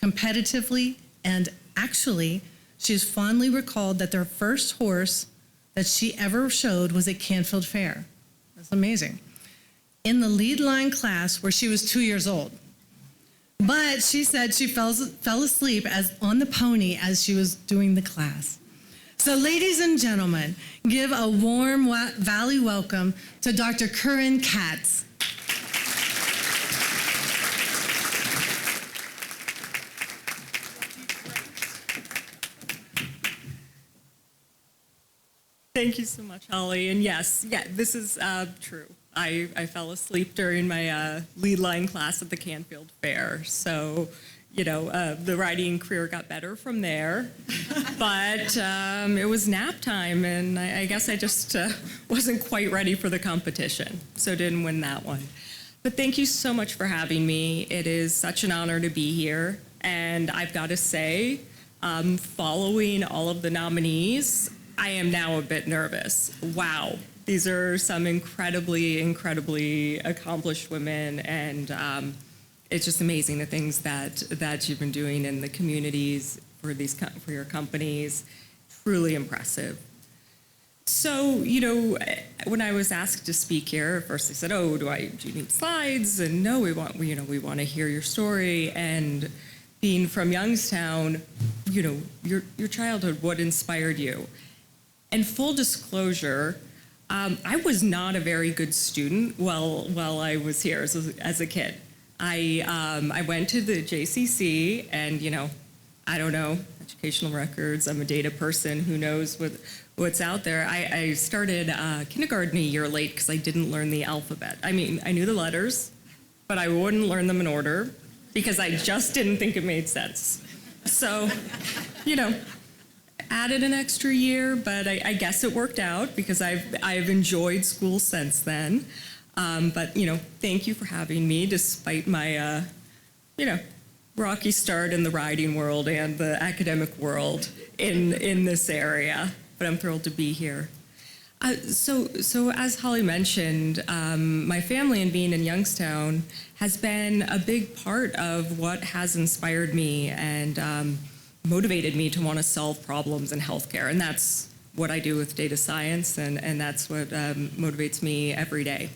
competitively, and actually, she's fondly recalled that their first horse that she ever showed was at Canfield Fair. That's amazing. In the lead line class where she was 2 years old. But she said she fell asleep on the pony as she was doing the class. So ladies and gentlemen, give a warm Valley welcome to Dr. Curran Katz. Thank you so much, Holly. And yes, this is true. I fell asleep during my lead line class at the Canfield Fair. So, the riding career got better from there. But it was nap time, and I guess I just wasn't quite ready for the competition. So didn't win that one. But thank you so much for having me. It is such an honor to be here. And I've got to say, following all of the nominees, I am now a bit nervous. Wow, these are some incredibly, incredibly accomplished women, and it's just amazing the things that you've been doing in the communities for your companies. Truly impressive. So, when I was asked to speak here, first they said, "Oh, do you need slides?" And no, we want to hear your story. And being from Youngstown, your childhood, what inspired you? And full disclosure, I was not a very good student while I was here as a kid. I went to the JCC, and I don't know educational records. I'm a data person. Who knows what's out there? I started kindergarten a year late because I didn't learn the alphabet. I mean, I knew the letters, but I wouldn't learn them in order because I just didn't think it made sense. So, added an extra year, but I guess it worked out because I've enjoyed school since then. But thank you for having me, despite my rocky start in the riding world and the academic world in this area. But I'm thrilled to be here. So as Holly mentioned, my family and being in Youngstown has been a big part of what has inspired me and motivated me to want to solve problems in healthcare, and that's what I do with data science, and that's what motivates me every day.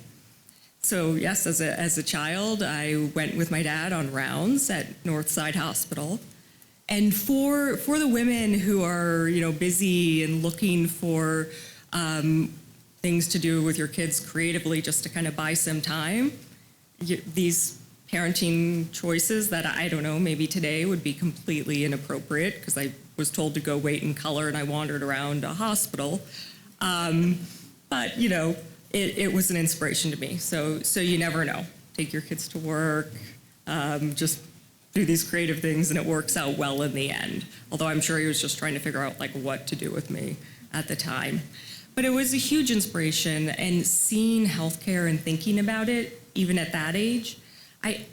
So yes, as a child, I went with my dad on rounds at Northside Hospital. And for the women who are, busy and looking for things to do with your kids creatively just to kind of buy some time, these parenting choices that I don't know, maybe today would be completely inappropriate because I was told to go wait in color and I wandered around a hospital. But, it was an inspiration to me. So you never know. Take your kids to work, just do these creative things, and it works out well in the end. Although I'm sure he was just trying to figure out what to do with me at the time. But it was a huge inspiration, and seeing healthcare and thinking about it, even at that age, I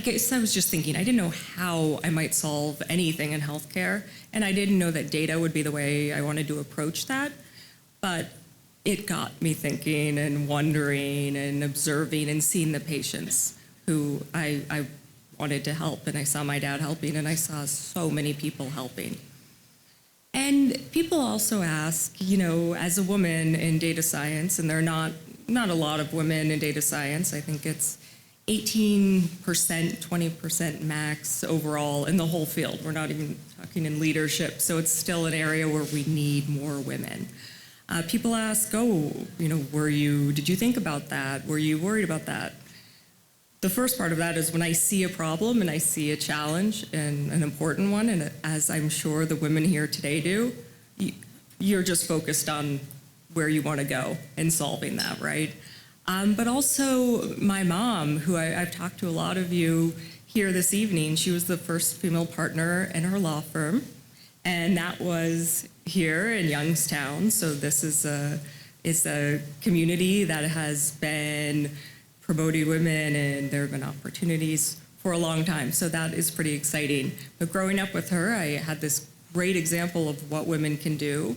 guess I was just thinking, I didn't know how I might solve anything in healthcare, and I didn't know that data would be the way I wanted to approach that. But it got me thinking and wondering and observing and seeing the patients who I wanted to help, and I saw my dad helping, and I saw so many people helping. And people also ask, as a woman in data science, and there are not a lot of women in data science, I think it's 18%, 20% max overall in the whole field. We're not even talking in leadership, so it's still an area where we need more women. People ask, did you think about that? Were you worried about that? The first part of that is when I see a problem and I see a challenge, and an important one, and as I'm sure the women here today do, you're just focused on where you want to go and solving that, right? But also my mom, who I've talked to a lot of you here this evening, she was the first female partner in her law firm, and that was here in Youngstown. So this is a community that has been promoting women, and there have been opportunities for a long time. So that is pretty exciting. But growing up with her, I had this great example of what women can do.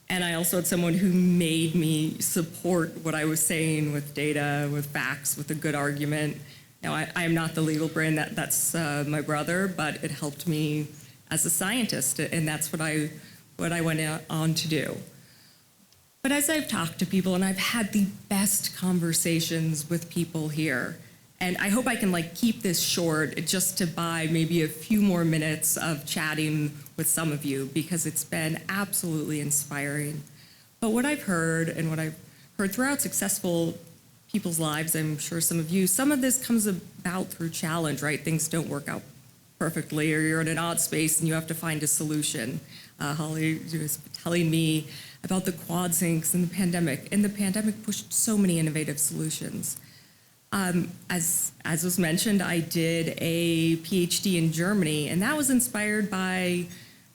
And I also had someone who made me support what I was saying with data, with facts, with a good argument. Now, I am not the legal brain, that's my brother, but it helped me as a scientist, and that's what I went on to do. But as I've talked to people, and I've had the best conversations with people here, and I hope I can keep this short just to buy maybe a few more minutes of chatting with some of you, because it's been absolutely inspiring. But what I've heard, and what I've heard throughout successful people's lives, I'm sure some of you, some of this comes about through challenge, right? Things don't work out perfectly, or you're in an odd space and you have to find a solution. Holly was telling me about the quad sinks and the pandemic, and the pandemic pushed so many innovative solutions. As was mentioned, I did a PhD in Germany, and that was inspired by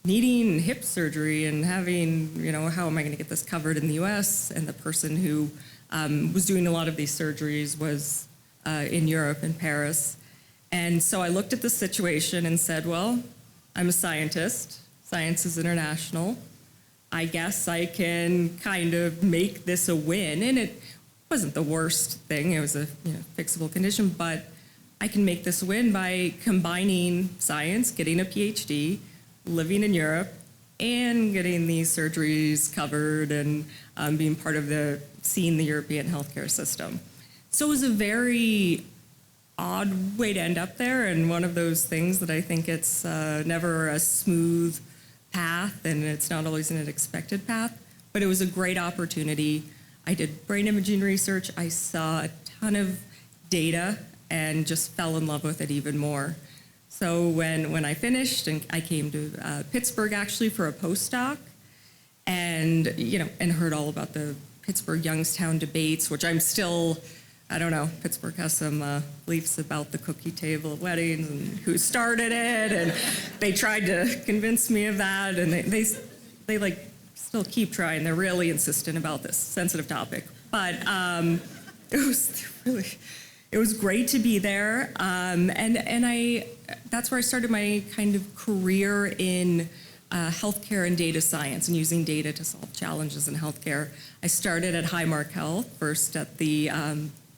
needing hip surgery and having, how am I going to get this covered in the US? And the person who was doing a lot of these surgeries was in Europe, in Paris. And so I looked at the situation and said, well, I'm a scientist. Science is international. I guess I can kind of make this a win. And it wasn't the worst thing. It was a fixable condition, but I can make this win by combining science, getting a PhD, living in Europe, and getting these surgeries covered, and being part of seeing the European healthcare system. So it was a very odd way to end up there, and one of those things that I think it's never a smooth path, and it's not always an expected path, but it was a great opportunity. I did brain imaging research. I saw a ton of data and just fell in love with it even more. So when I finished, and I came to Pittsburgh actually for a postdoc, and and heard all about the Pittsburgh Youngstown debates, which I'm still, I don't know, Pittsburgh has some beliefs about the cookie table at weddings and who started it, and they tried to convince me of that, and they still keep trying. They're really insistent about this sensitive topic. But it was great to be there, and that's where I started my kind of career in healthcare and data science, and using data to solve challenges in healthcare. I started at Highmark Health, first at the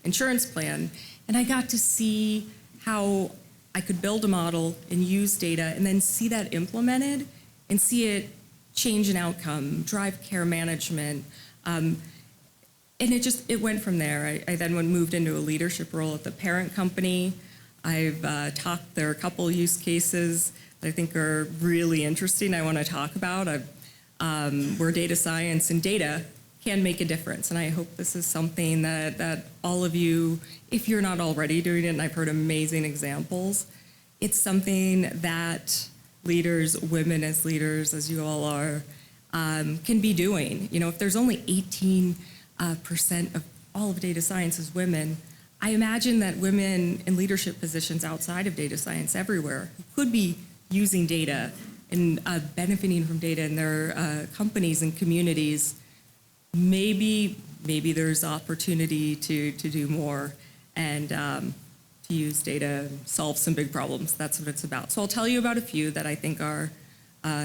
insurance plan, and I got to see how I could build a model and use data, and then see that implemented and see it change an outcome, drive care management. And it went from there. I then moved into a leadership role at the parent company. There are a couple use cases that I think are really interesting I want to talk about, where data science and data can make a difference. And I hope this is something that all of you, if you're not already doing it, and I've heard amazing examples, it's something that leaders, women as leaders, as you all are, can be doing. You know, if there's only 18% of all of data science is women, I imagine that women in leadership positions outside of data science everywhere who could be using data and benefiting from data in their companies and communities, maybe there's opportunity to do more and to use data and solve some big problems. That's what it's about. So I'll tell you about a few that I think are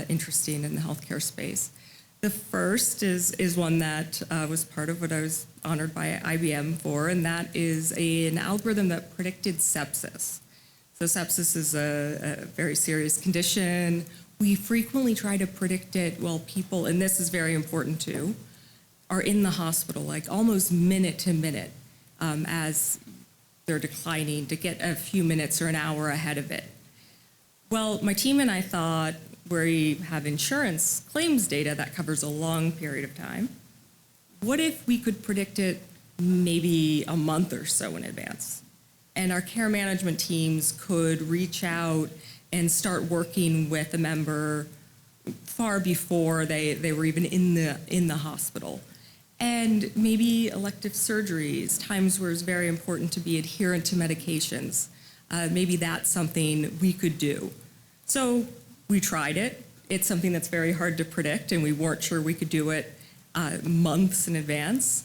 interesting in the healthcare space. The first is one that was part of what I was honored by IBM for, and that is an algorithm that predicted sepsis. So sepsis is a very serious condition. We frequently try to predict it while people, and this is very important too, are in the hospital, like almost minute to minute as they're declining, to get a few minutes or an hour ahead of it. Well, my team and I thought, we have insurance claims data that covers a long period of time. What if we could predict it maybe a month or so in advance? And our care management teams could reach out and start working with a member far before they were even in the hospital. And maybe elective surgeries, times where it's very important to be adherent to medications. Maybe that's something we could do. So we tried it. It's something that's very hard to predict, and we weren't sure we could do it months in advance,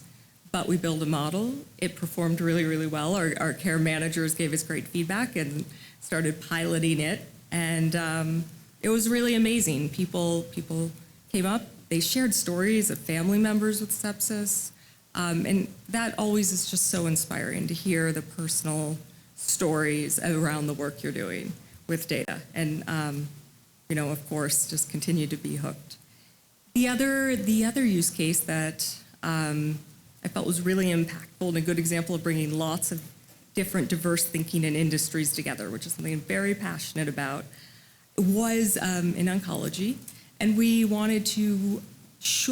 but we built a model. It performed really, really well. Our care managers gave us great feedback and started piloting it, and it was really amazing. People came up, they shared stories of family members with sepsis, and that always is just so inspiring to hear the personal stories around the work you're doing with data. And you know, of course, just continue to be hooked. The other use case that I felt was really impactful and a good example of bringing lots of different diverse thinking and industries together, which is something I'm very passionate about, was in oncology. And we wanted to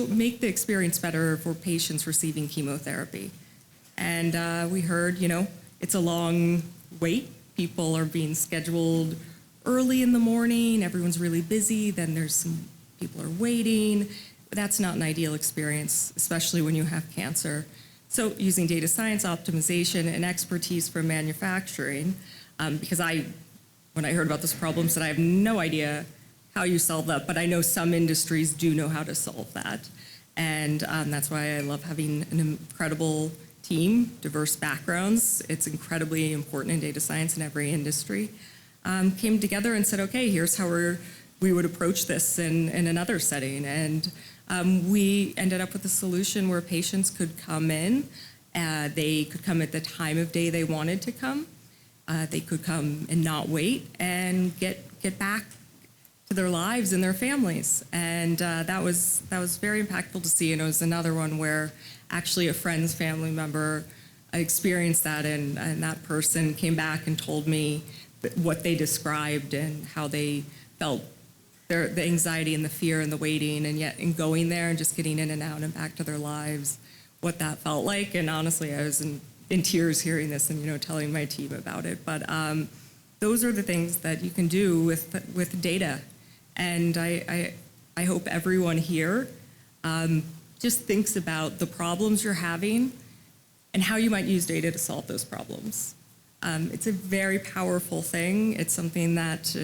make the experience better for patients receiving chemotherapy. And we heard, you know, it's a long wait. People are being scheduled early in the morning, everyone's really busy, then there's some people are waiting. That's not an ideal experience, especially when you have cancer. So using data science optimization and expertise from manufacturing, because when I heard about this problem, said I have no idea how you solve that, but I know some industries do know how to solve that. And that's why I love having an incredible team, diverse backgrounds. It's incredibly important in data science in every industry. Came together and said, okay, here's how we would approach this in another setting. And we ended up with a solution where patients could come in. They could come at the time of day they wanted to come. They could come and not wait and get back to their lives and their families. And that was very impactful to see. And it was another one where actually a friend's family member experienced that, and that person came back and told me what they described and how they felt, the anxiety and the fear and the waiting, and yet in going there and just getting in and out and back to their lives, what that felt like. And honestly, I was in tears hearing this and, you know, telling my team about it. But those are the things that you can do with data. And I hope everyone here just thinks about the problems you're having and how you might use data to solve those problems. It's a very powerful thing. It's something that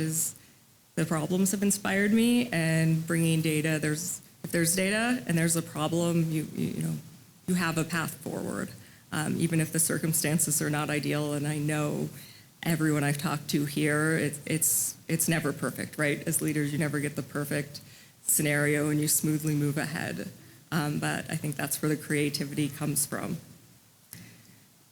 the problems have inspired me, and bringing data, if there's data and there's a problem, you have a path forward, even if the circumstances are not ideal. And I know everyone I've talked to here, it's never perfect, right? As leaders, you never get the perfect scenario and you smoothly move ahead. But I think that's where the creativity comes from.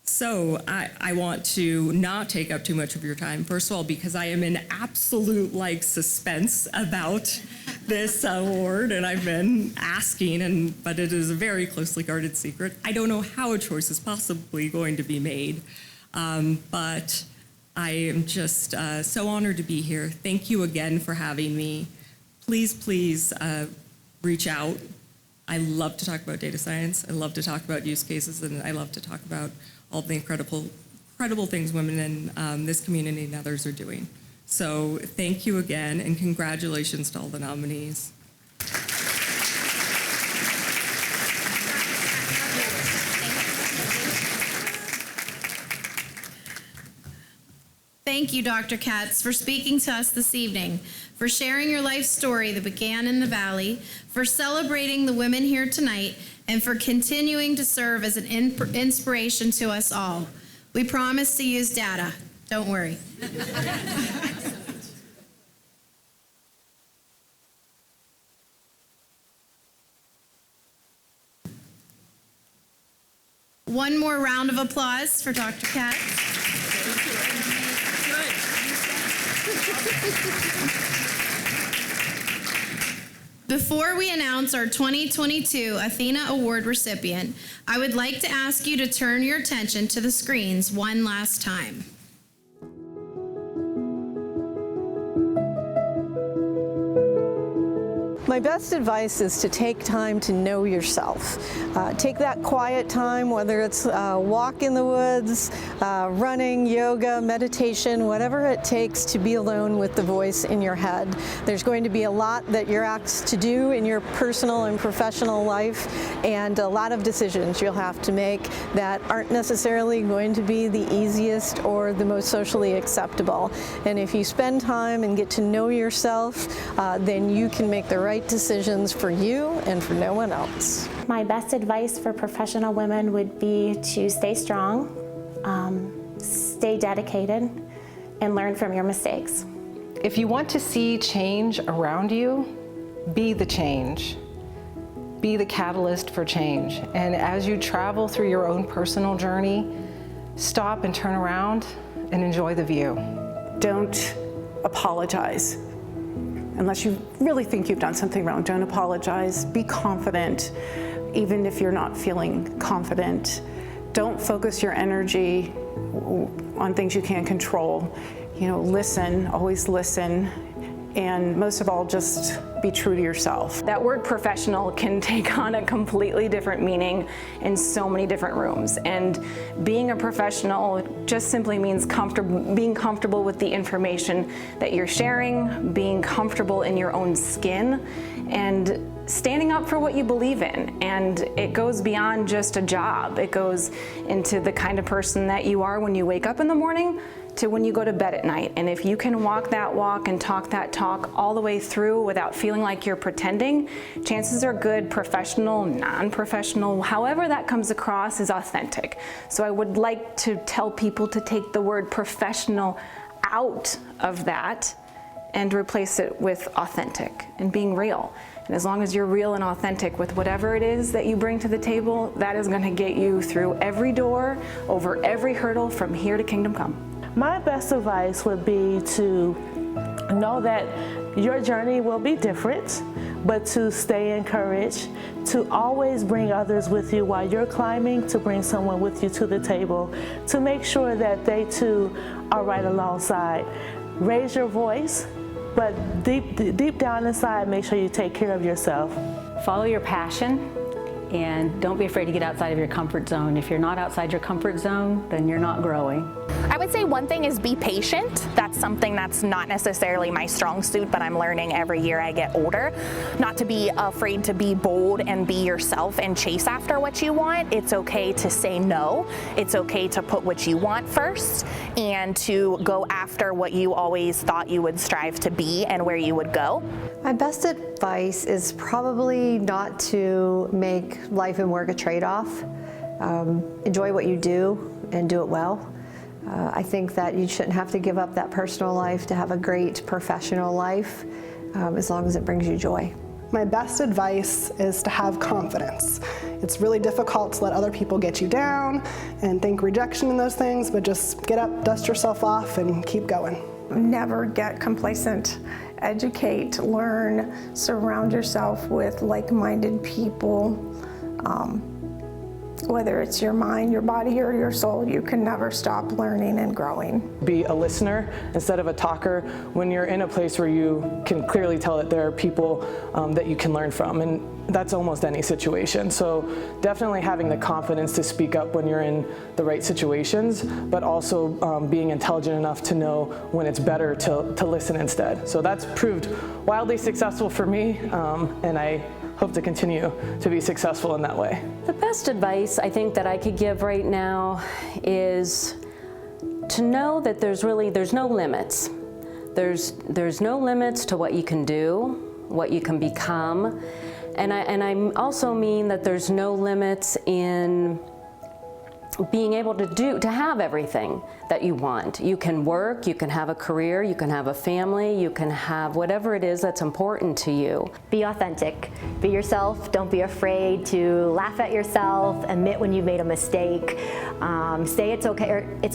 So I want to not take up too much of your time, first of all, because I am in absolute suspense about this award, and I've been asking, but it is a very closely guarded secret. I don't know how a choice is possibly going to be made, but I am just so honored to be here. Thank you again for having me. Please reach out. I love to talk about data science. I love to talk about use cases, and I love to talk about all the incredible things women in this community and others are doing. So thank you again, and congratulations to all the nominees. Thank you, Dr. Katz, for speaking to us this evening, for sharing your life story that began in the Valley, for celebrating the women here tonight, and for continuing to serve as an inspiration to us all. We promise to use data. Don't worry. One more round of applause for Dr. Katz. Before we announce our 2022 ATHENA Award recipient, I would like to ask you to turn your attention to the screens one last time. My best advice is to take time to know yourself. Take that quiet time, whether it's a walk in the woods, running, yoga, meditation, whatever it takes to be alone with the voice in your head. There's going to be a lot that you're asked to do in your personal and professional life, and a lot of decisions you'll have to make that aren't necessarily going to be the easiest or the most socially acceptable. And if you spend time and get to know yourself, then you can make the right decisions for you and for no one else. My best advice for professional women would be to stay strong, stay dedicated, and learn from your mistakes. If you want to see change around you, be the change. Be the catalyst for change. And as you travel through your own personal journey, stop and turn around and enjoy the view. Don't apologize. Unless you really think you've done something wrong, don't apologize. Be confident, even if you're not feeling confident. Don't focus your energy on things you can't control. You know, listen, always listen. And most of all, just be true to yourself. That word professional can take on a completely different meaning in so many different rooms. And being a professional just simply means being comfortable with the information that you're sharing, being comfortable in your own skin, and standing up for what you believe in. And it goes beyond just a job. It goes into the kind of person that you are when you wake up in the morning to when you go to bed at night. And if you can walk that walk and talk that talk all the way through without feeling like you're pretending, chances are good, professional, non-professional, however that comes across is authentic. So I would like to tell people to take the word professional out of that and replace it with authentic and being real. And as long as you're real and authentic with whatever it is that you bring to the table, that is going to get you through every door, over every hurdle from here to kingdom come. My best advice would be to know that your journey will be different, but to stay encouraged, to always bring others with you while you're climbing, to bring someone with you to the table, to make sure that they too are right alongside. Raise your voice, but deep down inside, make sure you take care of yourself. Follow your passion, and don't be afraid to get outside of your comfort zone. If you're not outside your comfort zone, then you're not growing. I would say one thing is be patient. That's something that's not necessarily my strong suit, but I'm learning every year I get older. Not to be afraid to be bold and be yourself and chase after what you want. It's okay to say no. It's okay to put what you want first and to go after what you always thought you would strive to be and where you would go. My best advice is probably not to make life and work a trade-off. Enjoy what you do and do it well. I think that you shouldn't have to give up that personal life to have a great professional life, as long as it brings you joy. My best advice is to have confidence. It's really difficult to let other people get you down and think rejection and those things, but just get up, dust yourself off, and keep going. Never get complacent. educate, learn, surround yourself with like-minded people. Whether it's your mind, your body, or your soul, you can never stop learning and growing. Be a listener instead of a talker when you're in a place where you can clearly tell that there are people that you can learn from, and that's almost any situation. So definitely having the confidence to speak up when you're in the right situations, but also being intelligent enough to know when it's better to listen instead. So that's proved wildly successful for me, and I hope to continue to be successful in that way. The best advice I think that I could give right now is to know that there's no limits. There's no limits to what you can do, what you can become, and I also mean that there's no limits in being able to have everything that you want. You can work, you can have a career, you can have a family, you can have whatever it is that's important to you. Be authentic. Be yourself. Don't be afraid to laugh at yourself, admit when you've made a mistake. Say it's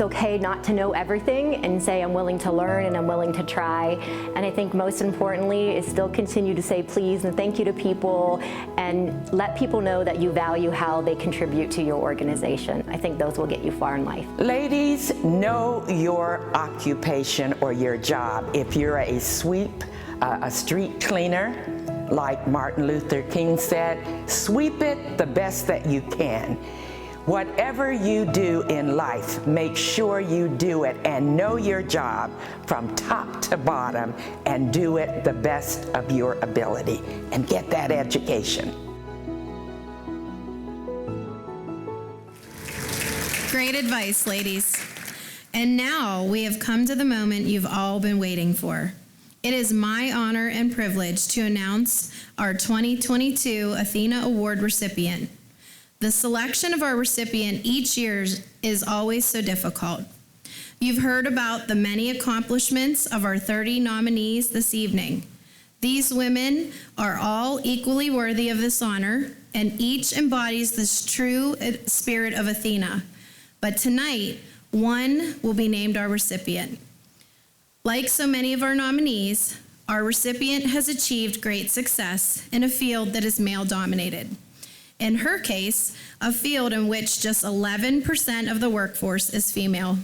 okay not to know everything, and say I'm willing to learn and I'm willing to try. And I think most importantly is still continue to say please and thank you to people, and let people know that you value how they contribute to your organization. I think those will get you far in life. Ladies, know your occupation or your job. If you're a sweep, a street cleaner, like Martin Luther King said, sweep it the best that you can. Whatever you do in life, make sure you do it and know your job from top to bottom and do it the best of your ability and get that education. Great advice, ladies. And now we have come to the moment you've all been waiting for. It is my honor and privilege to announce our 2022 ATHENA Award recipient. The selection of our recipient each year is always so difficult. You've heard about the many accomplishments of our 30 nominees this evening. These women are all equally worthy of this honor, and each embodies this true spirit of ATHENA. But tonight, one will be named our recipient. Like so many of our nominees, our recipient has achieved great success in a field that is male-dominated. In her case, a field in which just 11% of the workforce is female.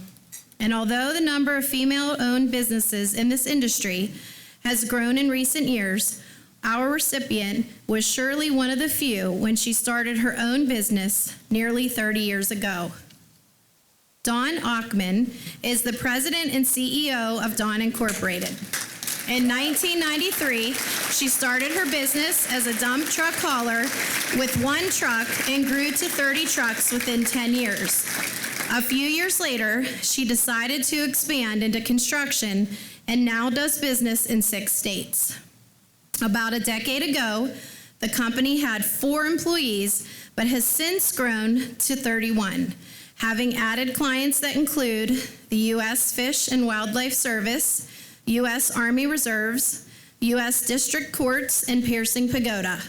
And although the number of female-owned businesses in this industry has grown in recent years, our recipient was surely one of the few when she started her own business nearly 30 years ago. Dawn Achman is the president and CEO of Dawn Incorporated. In 1993, she started her business as a dump truck hauler with one truck and grew to 30 trucks within 10 years. A few years later, she decided to expand into construction and now does business in 6 states. About a decade ago, the company had 4 employees, but has since grown to 31, having added clients that include the U.S. Fish and Wildlife Service, U.S. Army Reserves, U.S. District Courts, and Piercing Pagoda.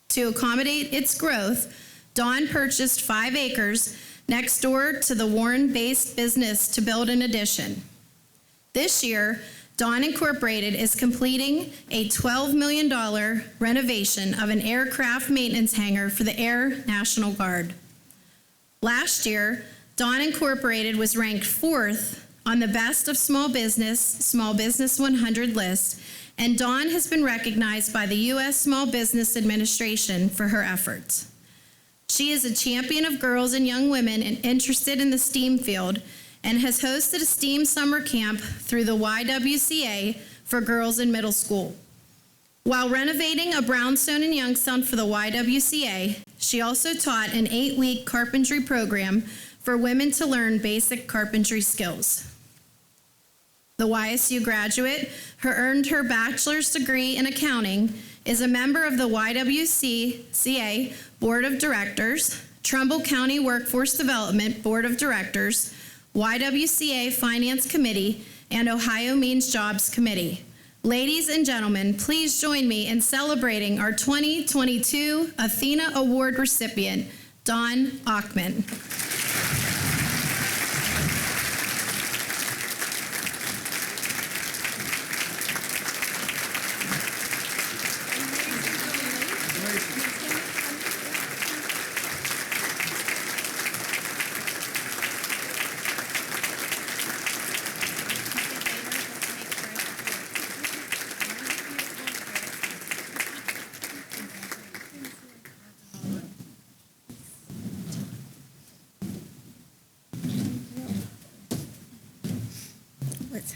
To accommodate its growth, Dawn purchased 5 acres next door to the Warren-based business to build an addition. This year, Dawn Incorporated is completing a $12 million renovation of an aircraft maintenance hangar for the Air National Guard. Last year, Dawn Incorporated was ranked 4th on the Best of Small Business 100 list, and Dawn has been recognized by the U.S. Small Business Administration for her efforts. She is a champion of girls and young women interested in the STEAM field and has hosted a STEAM summer camp through the YWCA for girls in middle school. While renovating a brownstone in Youngstown for the YWCA, she also taught an 8-week carpentry program for women to learn basic carpentry skills. The YSU graduate, who earned her bachelor's degree in accounting, is a member of the YWCA Board of Directors, Trumbull County Workforce Development Board of Directors, YWCA Finance Committee, and Ohio Means Jobs Committee. Ladies and gentlemen, please join me in celebrating our 2022 ATHENA Award recipient, Dawn Achman.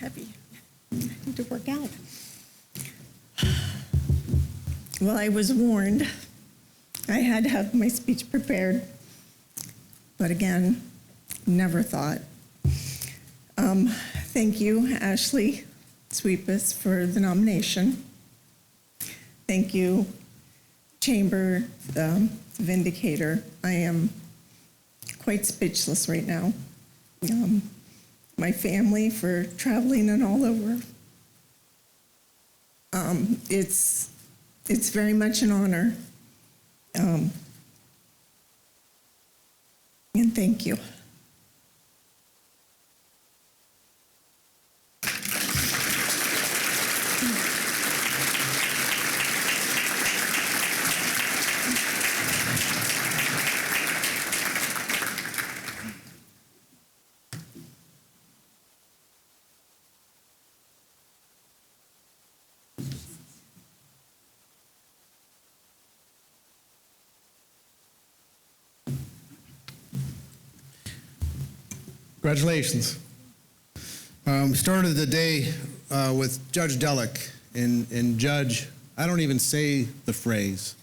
heavy. I need to work out. Well, I was warned. I had to have my speech prepared. But again, never thought. Thank you, Ashley Sweepus, for the nomination. Thank you, Chamber Vindicator. I am quite speechless right now. My family for traveling and all over. It's very much an honor. And thank you. Congratulations. Started the day with Judge Delick, and Judge, I don't even say the phrase.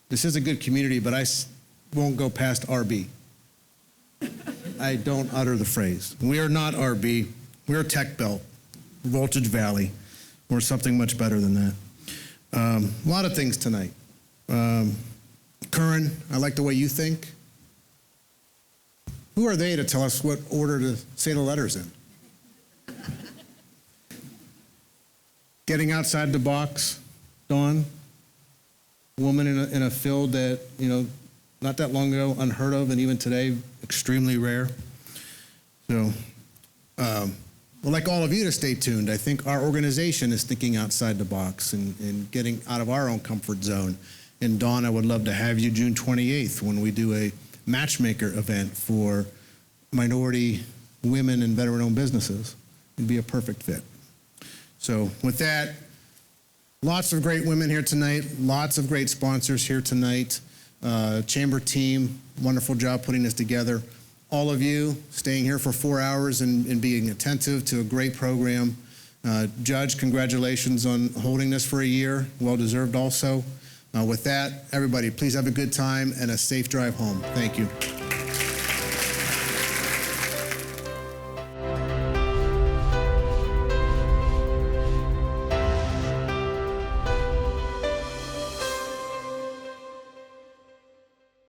This is a good community, but I won't go past RB. I don't utter the phrase. We are not RB. We're Tech Belt, Voltage Valley. We're something much better than that. A lot of things tonight. Curran, I like the way you think. Who are they to tell us what order to say the letters in? Getting outside the box, Dawn, a woman in a field that, not that long ago, unheard of, and even today, extremely rare. So, I'd like all of you to stay tuned. I think our organization is thinking outside the box and getting out of our own comfort zone. And Dawn, I would love to have you June 28th when we do a matchmaker event for minority women and veteran-owned businesses. It'd be a perfect fit. So with that, lots of great women here tonight, lots of great sponsors here tonight. Chamber team, wonderful job putting this together. All of you staying here for 4 hours and being attentive to a great program. Judge, congratulations on holding this for a year. Well-deserved also. With that, everybody, please have a good time and a safe drive home. Thank you.